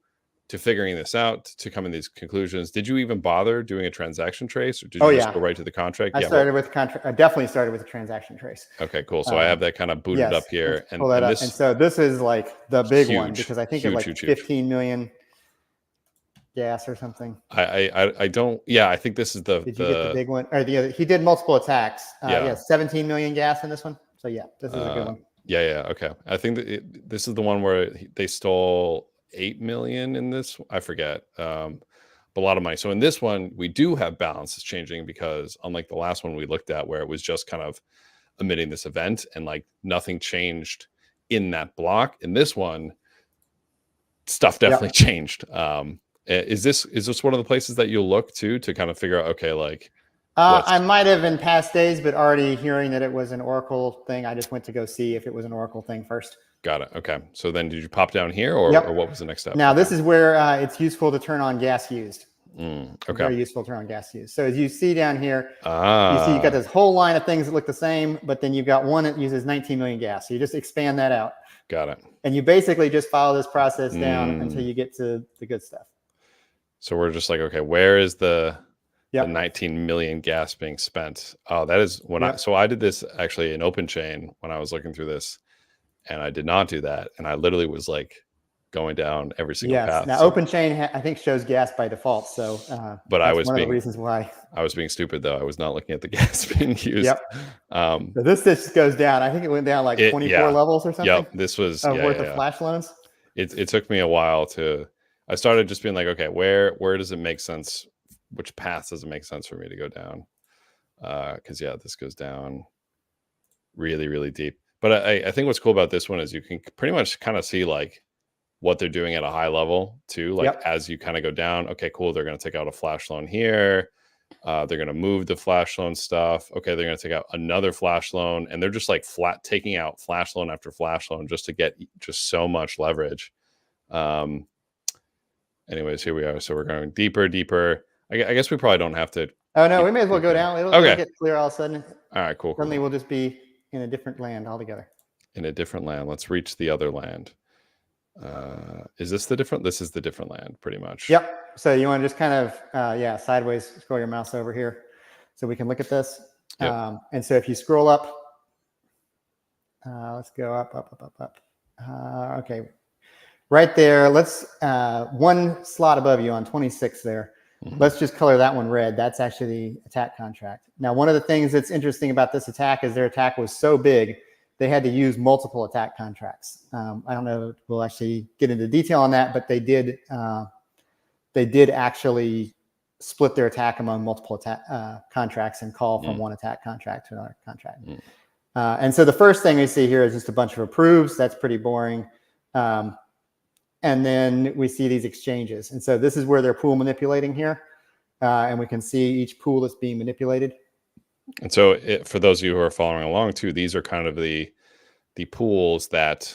figuring this out, to come in these conclusions? Did you even bother doing a transaction trace, or did you just go right to the contract? I started with contract. I definitely started with a transaction trace. Okay, cool. So I have that kind of booted up here, and so this is like the big one, because I think it's like 15 million gas or something. I don't. Yeah, I think this is the. Did you get the big one? Or the other? He did multiple attacks. 17 million gas in this one. So yeah, this is a good one. Yeah. Okay. I think that this is the one where they stole 8 million in this. I forget. But a lot of money. So in this one, we do have balances changing, because unlike the last one we looked at, where it was just kind of emitting this event and like nothing changed in that block, in this one, stuff definitely changed. Is this one of the places that you'll look to kind of figure out, okay, like I might have in past days, but already hearing that it was an Oracle thing, I just went to go see if it was an Oracle thing first. Got it. Okay. So then did you pop down here, or what was the next step? Now, this is where it's useful to turn on gas used. Okay. Very useful to turn on gas used. So as you see down here, you see you've got this whole line of things that look the same, but then you've got one that uses 19 million gas. So you just expand that out. Got it. And you basically just follow this process down until you get to the good stuff. So we're just like, okay, where is the 19 million gas being spent? Oh, that is when I did this actually in open chain when I was looking through this, and I did not do that. And I literally was like going down every single path. Now open chain, I think, shows gas by default. So, but I was one of the reasons why I was being stupid, though. I was not looking at the gas being used. So this just goes down. I think it went down like 24 levels or something. This was worth of flash loans. It took me a while I started just being like, okay, where does it make sense? Which path does it make sense for me to go down? Because this goes down really, really deep. But I think what's cool about this one is you can pretty much kind of see like what they're doing at a high level too. Like as you kind of go down, okay, cool. They're going to take out a flash loan here. They're going to move the flash loan stuff. Okay, they're going to take out another flash loan, and they're just like taking out flash loan after flash loan just to get just so much leverage. Anyways, here we are. So we're going deeper. I guess we probably don't have to. Oh no, we may as well go down. It'll get clear all of a sudden. All right, cool. Suddenly we'll just be in a different land altogether. In a different land. Let's reach the other land. Is this the different? This is the different land, pretty much. Yep. So you want to just kind of sideways scroll your mouse over here, so we can look at this. And so if you scroll up, let's go up. Okay. Right there, let's one slot above you on 26 there. Let's just color that one red. That's actually the attack contract. Now, one of the things that's interesting about this attack is their attack was so big, they had to use multiple attack contracts. I don't know if we'll actually get into detail on that, but they did actually split their attack among multiple attack contracts and call from one attack contract to another contract. And so the first thing we see here is just a bunch of approves. That's pretty boring. And then we see these exchanges. And so this is where they're pool manipulating here. And we can see each pool that's being manipulated. And so for those of you who are following along too, these are kind of the pools that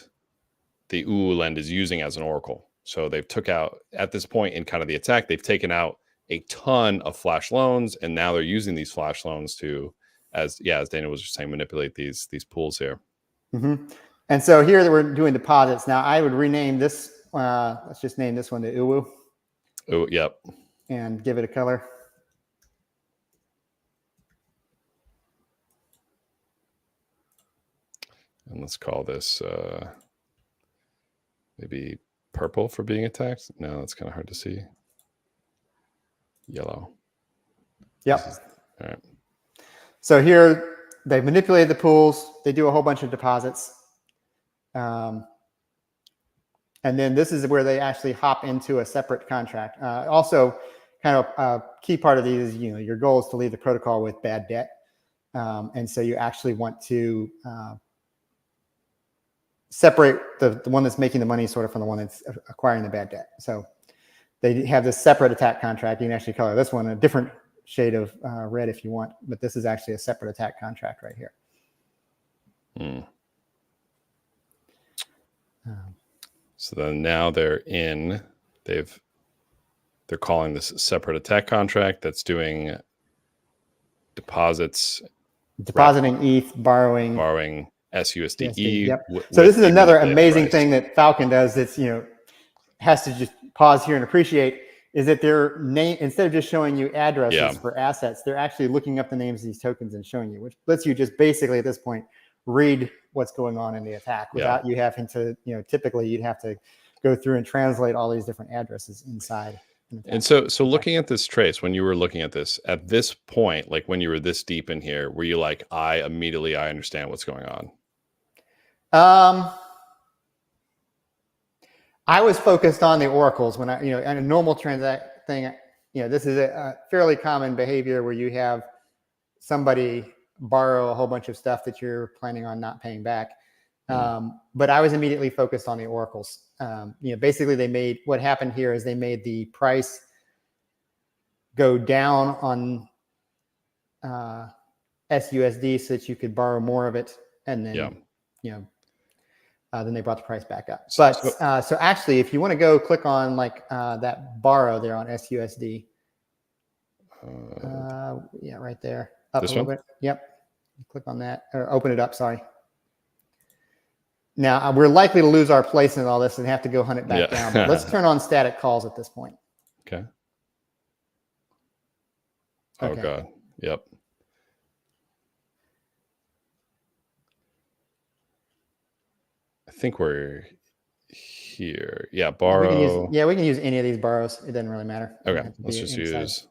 the UULend is using as an oracle. So they've took out, at this point in kind of the attack, they've taken out a ton of flash loans, and now they're using these flash loans to, as Dana was just saying, manipulate these pools here. And so here that we're doing deposits. Now I would rename this. Let's just name this one the UU. Oh, yep. And give it a color. And let's call this maybe purple for being attacked. No, that's kind of hard to see. Yellow. Yep. All right. So here they've manipulated the pools. They do a whole bunch of deposits. And then this is where they actually hop into a separate contract. Also, kind of a key part of these is, your goal is to leave the protocol with bad debt. And so you actually want to separate the one that's making the money sort of from the one that's acquiring the bad debt. So they have this separate attack contract. You can actually color this one a different shade of red if you want, but this is actually a separate attack contract right here. So then now they're calling this separate attack contract that's doing depositing ETH, borrowing SUSDE. Yep. So this is another amazing thing that Falcon does. That's has to just pause here and appreciate is that their name, instead of just showing you addresses for assets, they're actually looking up the names of these tokens and showing you, which lets you just basically at this point read what's going on in the attack without you having to, typically you'd have to go through and translate all these different addresses inside. And so looking at this trace, when you were looking at this point, like when you were this deep in here, were you like, I understand what's going on? I was focused on the oracles when in a normal transact thing, this is a fairly common behavior where you have somebody borrow a whole bunch of stuff that you're planning on not paying back. But I was immediately focused on the oracles. Basically what happened here is they made the price go down on SUSD so that you could borrow more of it. And then, then they brought the price back up. But so actually, if you want to go click on that borrow there on SUSD, right there, up a little bit. Yep, click on that or open it up. Sorry. Now we're likely to lose our place in all this and have to go hunt it back down. But let's turn on static calls at this point. Okay. Oh God. Yep. I think we're here. Yeah, borrow. We can use any of these borrows. It doesn't really matter. Okay, let's use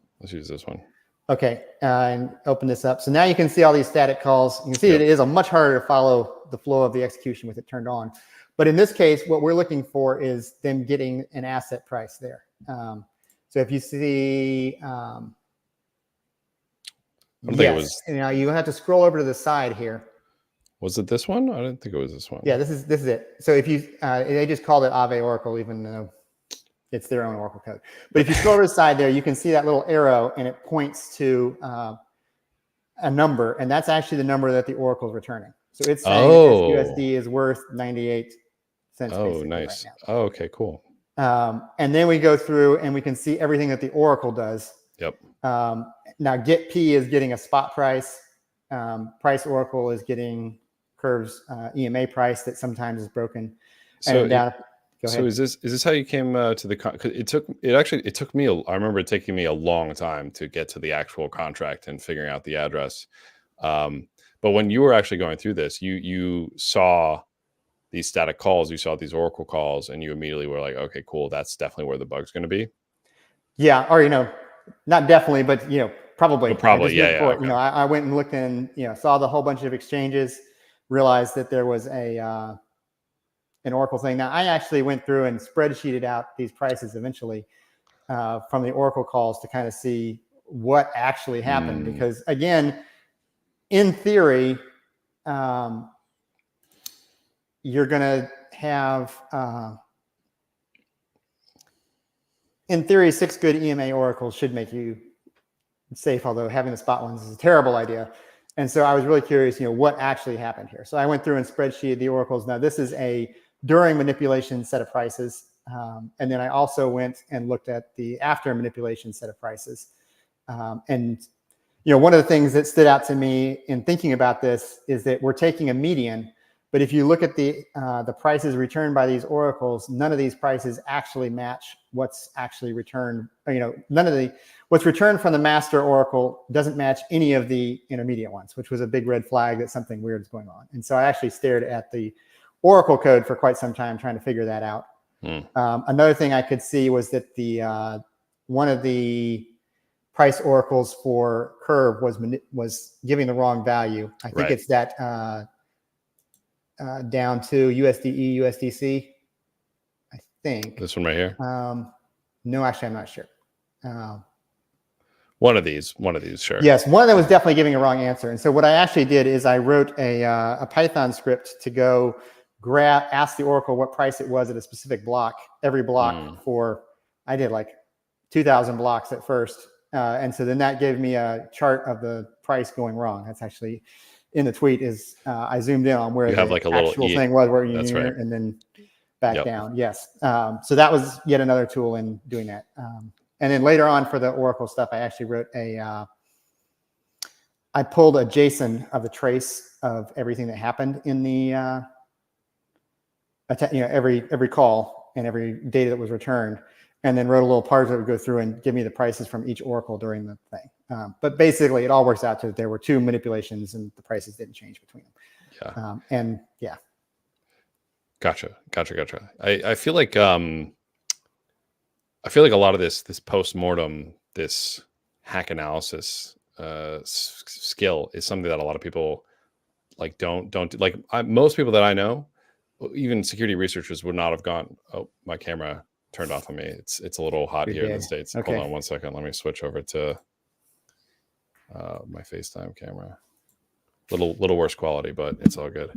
this one. Okay, and open this up. So now you can see all these static calls. You can see that it is much harder to follow the flow of the execution with it turned on. But in this case, what we're looking for is them getting an asset price there. So if you see, you have to scroll over to the side here. Was it this one? I didn't think it was this one. Yeah, this is it. So if you, they just called it Aave Oracle, even though it's their own Oracle code. But if you scroll to the side there, you can see that little arrow, and it points to a number, and that's actually the number that the Oracle is returning. So it's saying USD is worth 98 cents. Oh, nice. Right now. Oh, okay, cool. And then we go through and we can see everything that the Oracle does. Yep. Now Get P is getting a spot price. Price Oracle is getting Curve's EMA price that sometimes is broken. So and down. Go ahead. So is this how you came to the? Cause it took me. I remember it taking me a long time to get to the actual contract and figuring out the address. But when you were actually going through this, you saw these static calls, you saw these Oracle calls, and you immediately were like, okay, cool, that's definitely where the bug's going to be. Yeah, or not definitely, but probably. Probably, Okay. I went and looked and saw the whole bunch of exchanges, realized that there was an Oracle thing. Now I actually went through and spreadsheeted out these prices eventually from the Oracle calls to kind of see what actually happened. Because again, in theory, you're going to have, in theory, 6 good EMA oracles should make you safe, although having the spot ones is a terrible idea. And so I was really curious, what actually happened here. So I went through and spreadsheeted the oracles. Now this is a during manipulation set of prices. And then I also went and looked at the after manipulation set of prices. And one of the things that stood out to me in thinking about this is that we're taking a median. But if you look at the prices returned by these oracles, none of these prices actually match what's actually returned. What's returned from the master oracle doesn't match any of the intermediate ones, which was a big red flag that something weird is going on. And so I actually stared at the oracle code for quite some time trying to figure that out. Another thing I could see was that the one of the price oracles for Curve was giving the wrong value. I think it's that down to USDE, USDC. I think this one right here. No, actually, I'm not sure. One of these, sure. Yes, one of them was definitely giving a wrong answer. And so what I actually did is I wrote a Python script to go ask the Oracle what price it was at a specific block, every block for, I did like 2,000 blocks at first. And so then that gave me a chart of the price going wrong. That's actually in the tweet is I zoomed in on where you have like a actual thing was, where you right. and then back down. Yes. So that was yet another tool in doing that. And then later on for the Oracle stuff, I actually wrote I pulled a JSON of the trace of everything that happened in the, every call and every data that was returned, and then wrote a little part that would go through and give me the prices from each Oracle during the thing. But basically, it all works out to that there were 2 manipulations and the prices didn't change between them. Yeah. Gotcha. I feel like a lot of this post-mortem, this hack analysis skill is something that a lot of people like don't like. Most people that I know, even security researchers, would not have gone, oh, my camera turned off on me. It's a little hot here in the States. Okay. Hold on 1 second. Let me switch over to my FaceTime camera. Little worse quality, but it's all good.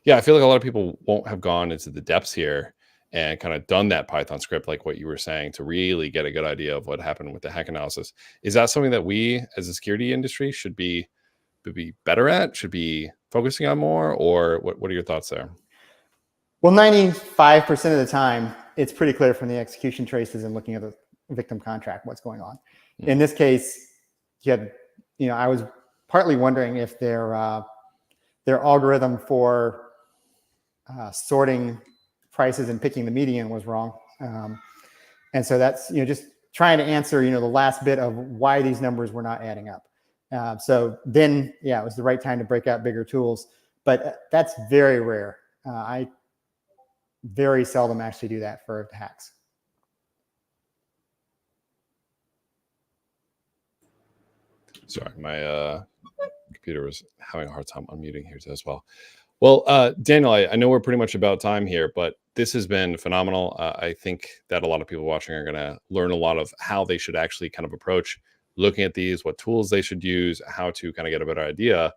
Yeah, I feel like a lot of people won't have gone into the depths here and kind of done that Python script, like what you were saying, to really get a good idea of what happened with the hack analysis. Is that something that we as a security industry should be better at, should be focusing on more, or what are your thoughts there? Well, 95% of the time, it's pretty clear from the execution traces and looking at the victim contract what's going on. In this case, I was partly wondering if their algorithm for sorting prices and picking the median was wrong. And so that's, just trying to answer, the last bit of why these numbers were not adding up. So then, it was the right time to break out bigger tools, but that's very rare. I very seldom actually do that for hacks. Sorry, my computer was having a hard time unmuting here as well. Well, Daniel, I know we're pretty much about time here, but this has been phenomenal. I think that a lot of people watching are going to learn a lot of how they should actually kind of approach looking at these, what tools they should use, how to kind of get a better idea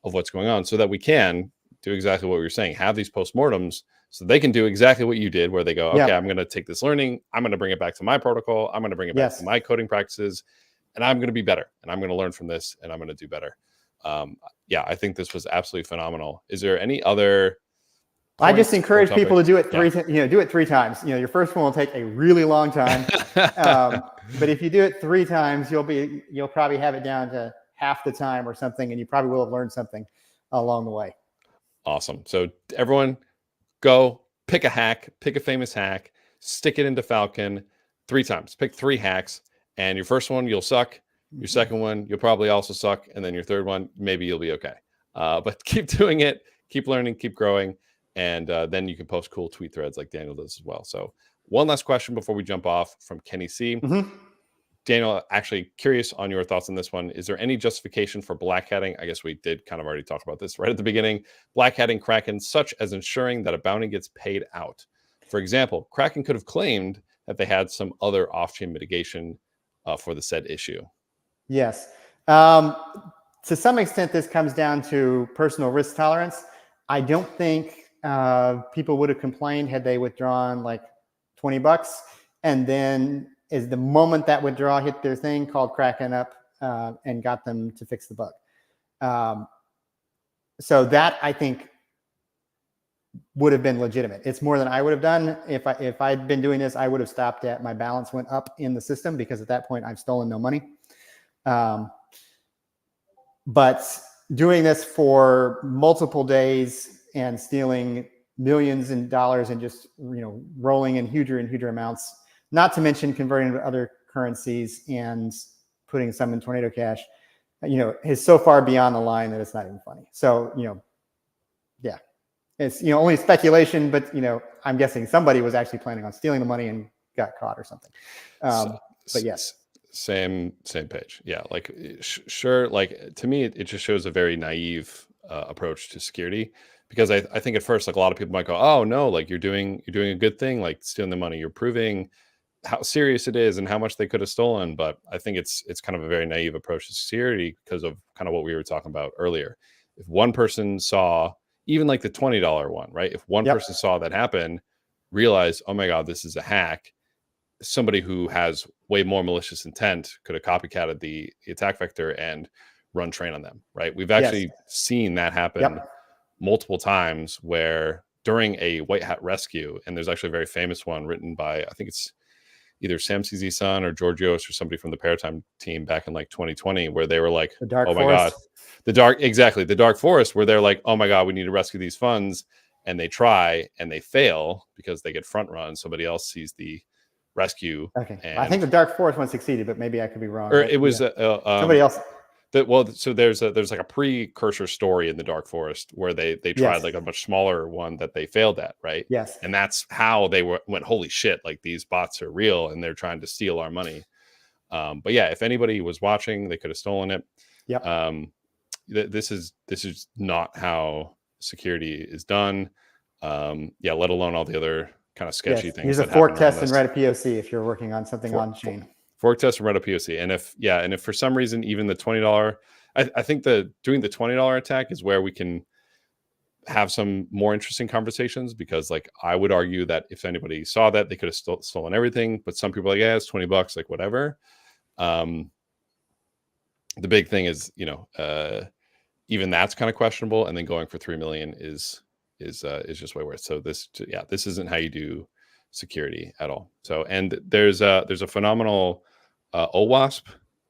of what's going on, so that we can do exactly what we were saying, have these postmortems, so they can do exactly what you did, where they go, okay, I'm going to take this learning, I'm going to bring it back to my protocol, I'm going to bring it back to my coding practices, and I'm going to be better, and I'm going to learn from this, and I'm going to do better. I think this was absolutely phenomenal. Is there any other? I just encourage people to do it do it 3 times. Your first one will take a really long time, but if you do it 3 times, you'll probably have it down to half the time or something, and you probably will have learned something along the way. Awesome. So everyone, go pick a hack, pick a famous hack, stick it into Falcon 3 times. Pick 3 hacks, and your first one you'll suck. Your second one, you'll probably also suck. And then your third one, maybe you'll be okay. But keep doing it, keep learning, keep growing. And then you can post cool tweet threads like Daniel does as well. So one last question before we jump off from Kenny C. Daniel, actually curious on your thoughts on this one. Is there any justification for black hatting? I guess we did kind of already talk about this right at the beginning. Black hatting Kraken, such as ensuring that a bounty gets paid out. For example, Kraken could have claimed that they had some other off-chain mitigation for the said issue. Yes. To some extent, this comes down to personal risk tolerance. I don't think people would have complained had they withdrawn like $20, and then is the moment that withdrawal hit their thing, called Kraken up and got them to fix the bug. So that, I think, would have been legitimate. It's more than I would have done. If I'd been doing this, I would have stopped at my balance went up in the system, because at that point I've stolen no money. But doing this for multiple days and stealing millions in dollars and just rolling in huger and huger amounts, not to mention converting to other currencies and putting some in Tornado Cash, is so far beyond the line that it's not even funny. So it's only speculation, but I'm guessing somebody was actually planning on stealing the money and got caught or something. But yes. Same page. Yeah, like sure. Like to me, it just shows a very naive approach to security, because I think at first, like, a lot of people might go, "Oh no, like you're doing a good thing, like stealing the money. You're proving how serious it is and how much they could have stolen. But I think it's kind of a very naive approach to security because of kind of what we were talking about earlier. If one person saw even like the $20 one, right? If one person saw that happen, realized, oh my God, this is a hack, somebody who has way more malicious intent could have copycatted the attack vector and run train on them, right? We've actually seen that happen multiple times where during a white hat rescue, and there's actually a very famous one written by, I think it's either Sam CZ Sun or Georgios or somebody from the Paratime team back in like 2020, where they were like, oh my God, the dark forest, where they're like, oh my God, we need to rescue these funds. And they try and they fail because they get front run. Somebody else sees the rescue. Okay. And I think the dark forest one succeeded, but maybe I could be wrong. Or it was somebody else. So there's like a precursor story in the Dark Forest where they tried like a much smaller one that they failed at, right? Yes. And that's how they went, holy shit, like these bots are real and they're trying to steal our money. But yeah, if anybody was watching, they could have stolen it. Yep. This is not how security is done. Yeah, let alone all the other kind of sketchy things. Use a fork test and write a POC if you're working on something on chain. Fork test and write a POC. And if for some reason even the $20, I think doing the $20 attack is where we can have some more interesting conversations, because like I would argue that if anybody saw that, they could have stolen everything. But some people are like, yeah, it's $20, like whatever. The big thing is, even that's kind of questionable, and then going for 3 million is just way worse. So this isn't how you do security at all. So, and there's a phenomenal OWASP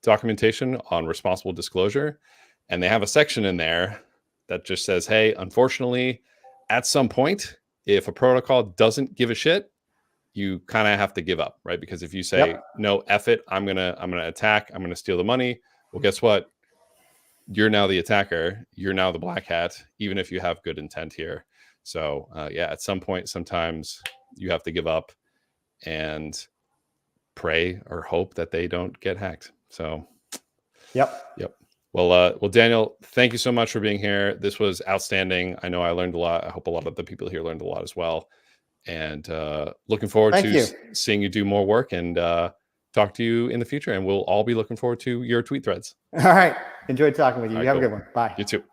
documentation on responsible disclosure, and they have a section in there that just says, hey, unfortunately, at some point, if a protocol doesn't give a shit, you kind of have to give up, right? Because if you say, no, F it, I'm gonna attack, I'm gonna steal the money, well, guess what? You're now the attacker, you're now the black hat, even if you have good intent here. So at some point, sometimes you have to give up and pray or hope that they don't get hacked. So yep. Well, Daniel, thank you so much for being here. This was outstanding. I know I learned a lot. I hope a lot of the people here learned a lot as well. And looking forward to seeing you do more work and talk to you in the future. And we'll all be looking forward to your tweet threads. All right. Enjoyed talking with you. You have a good one. Bye. You too.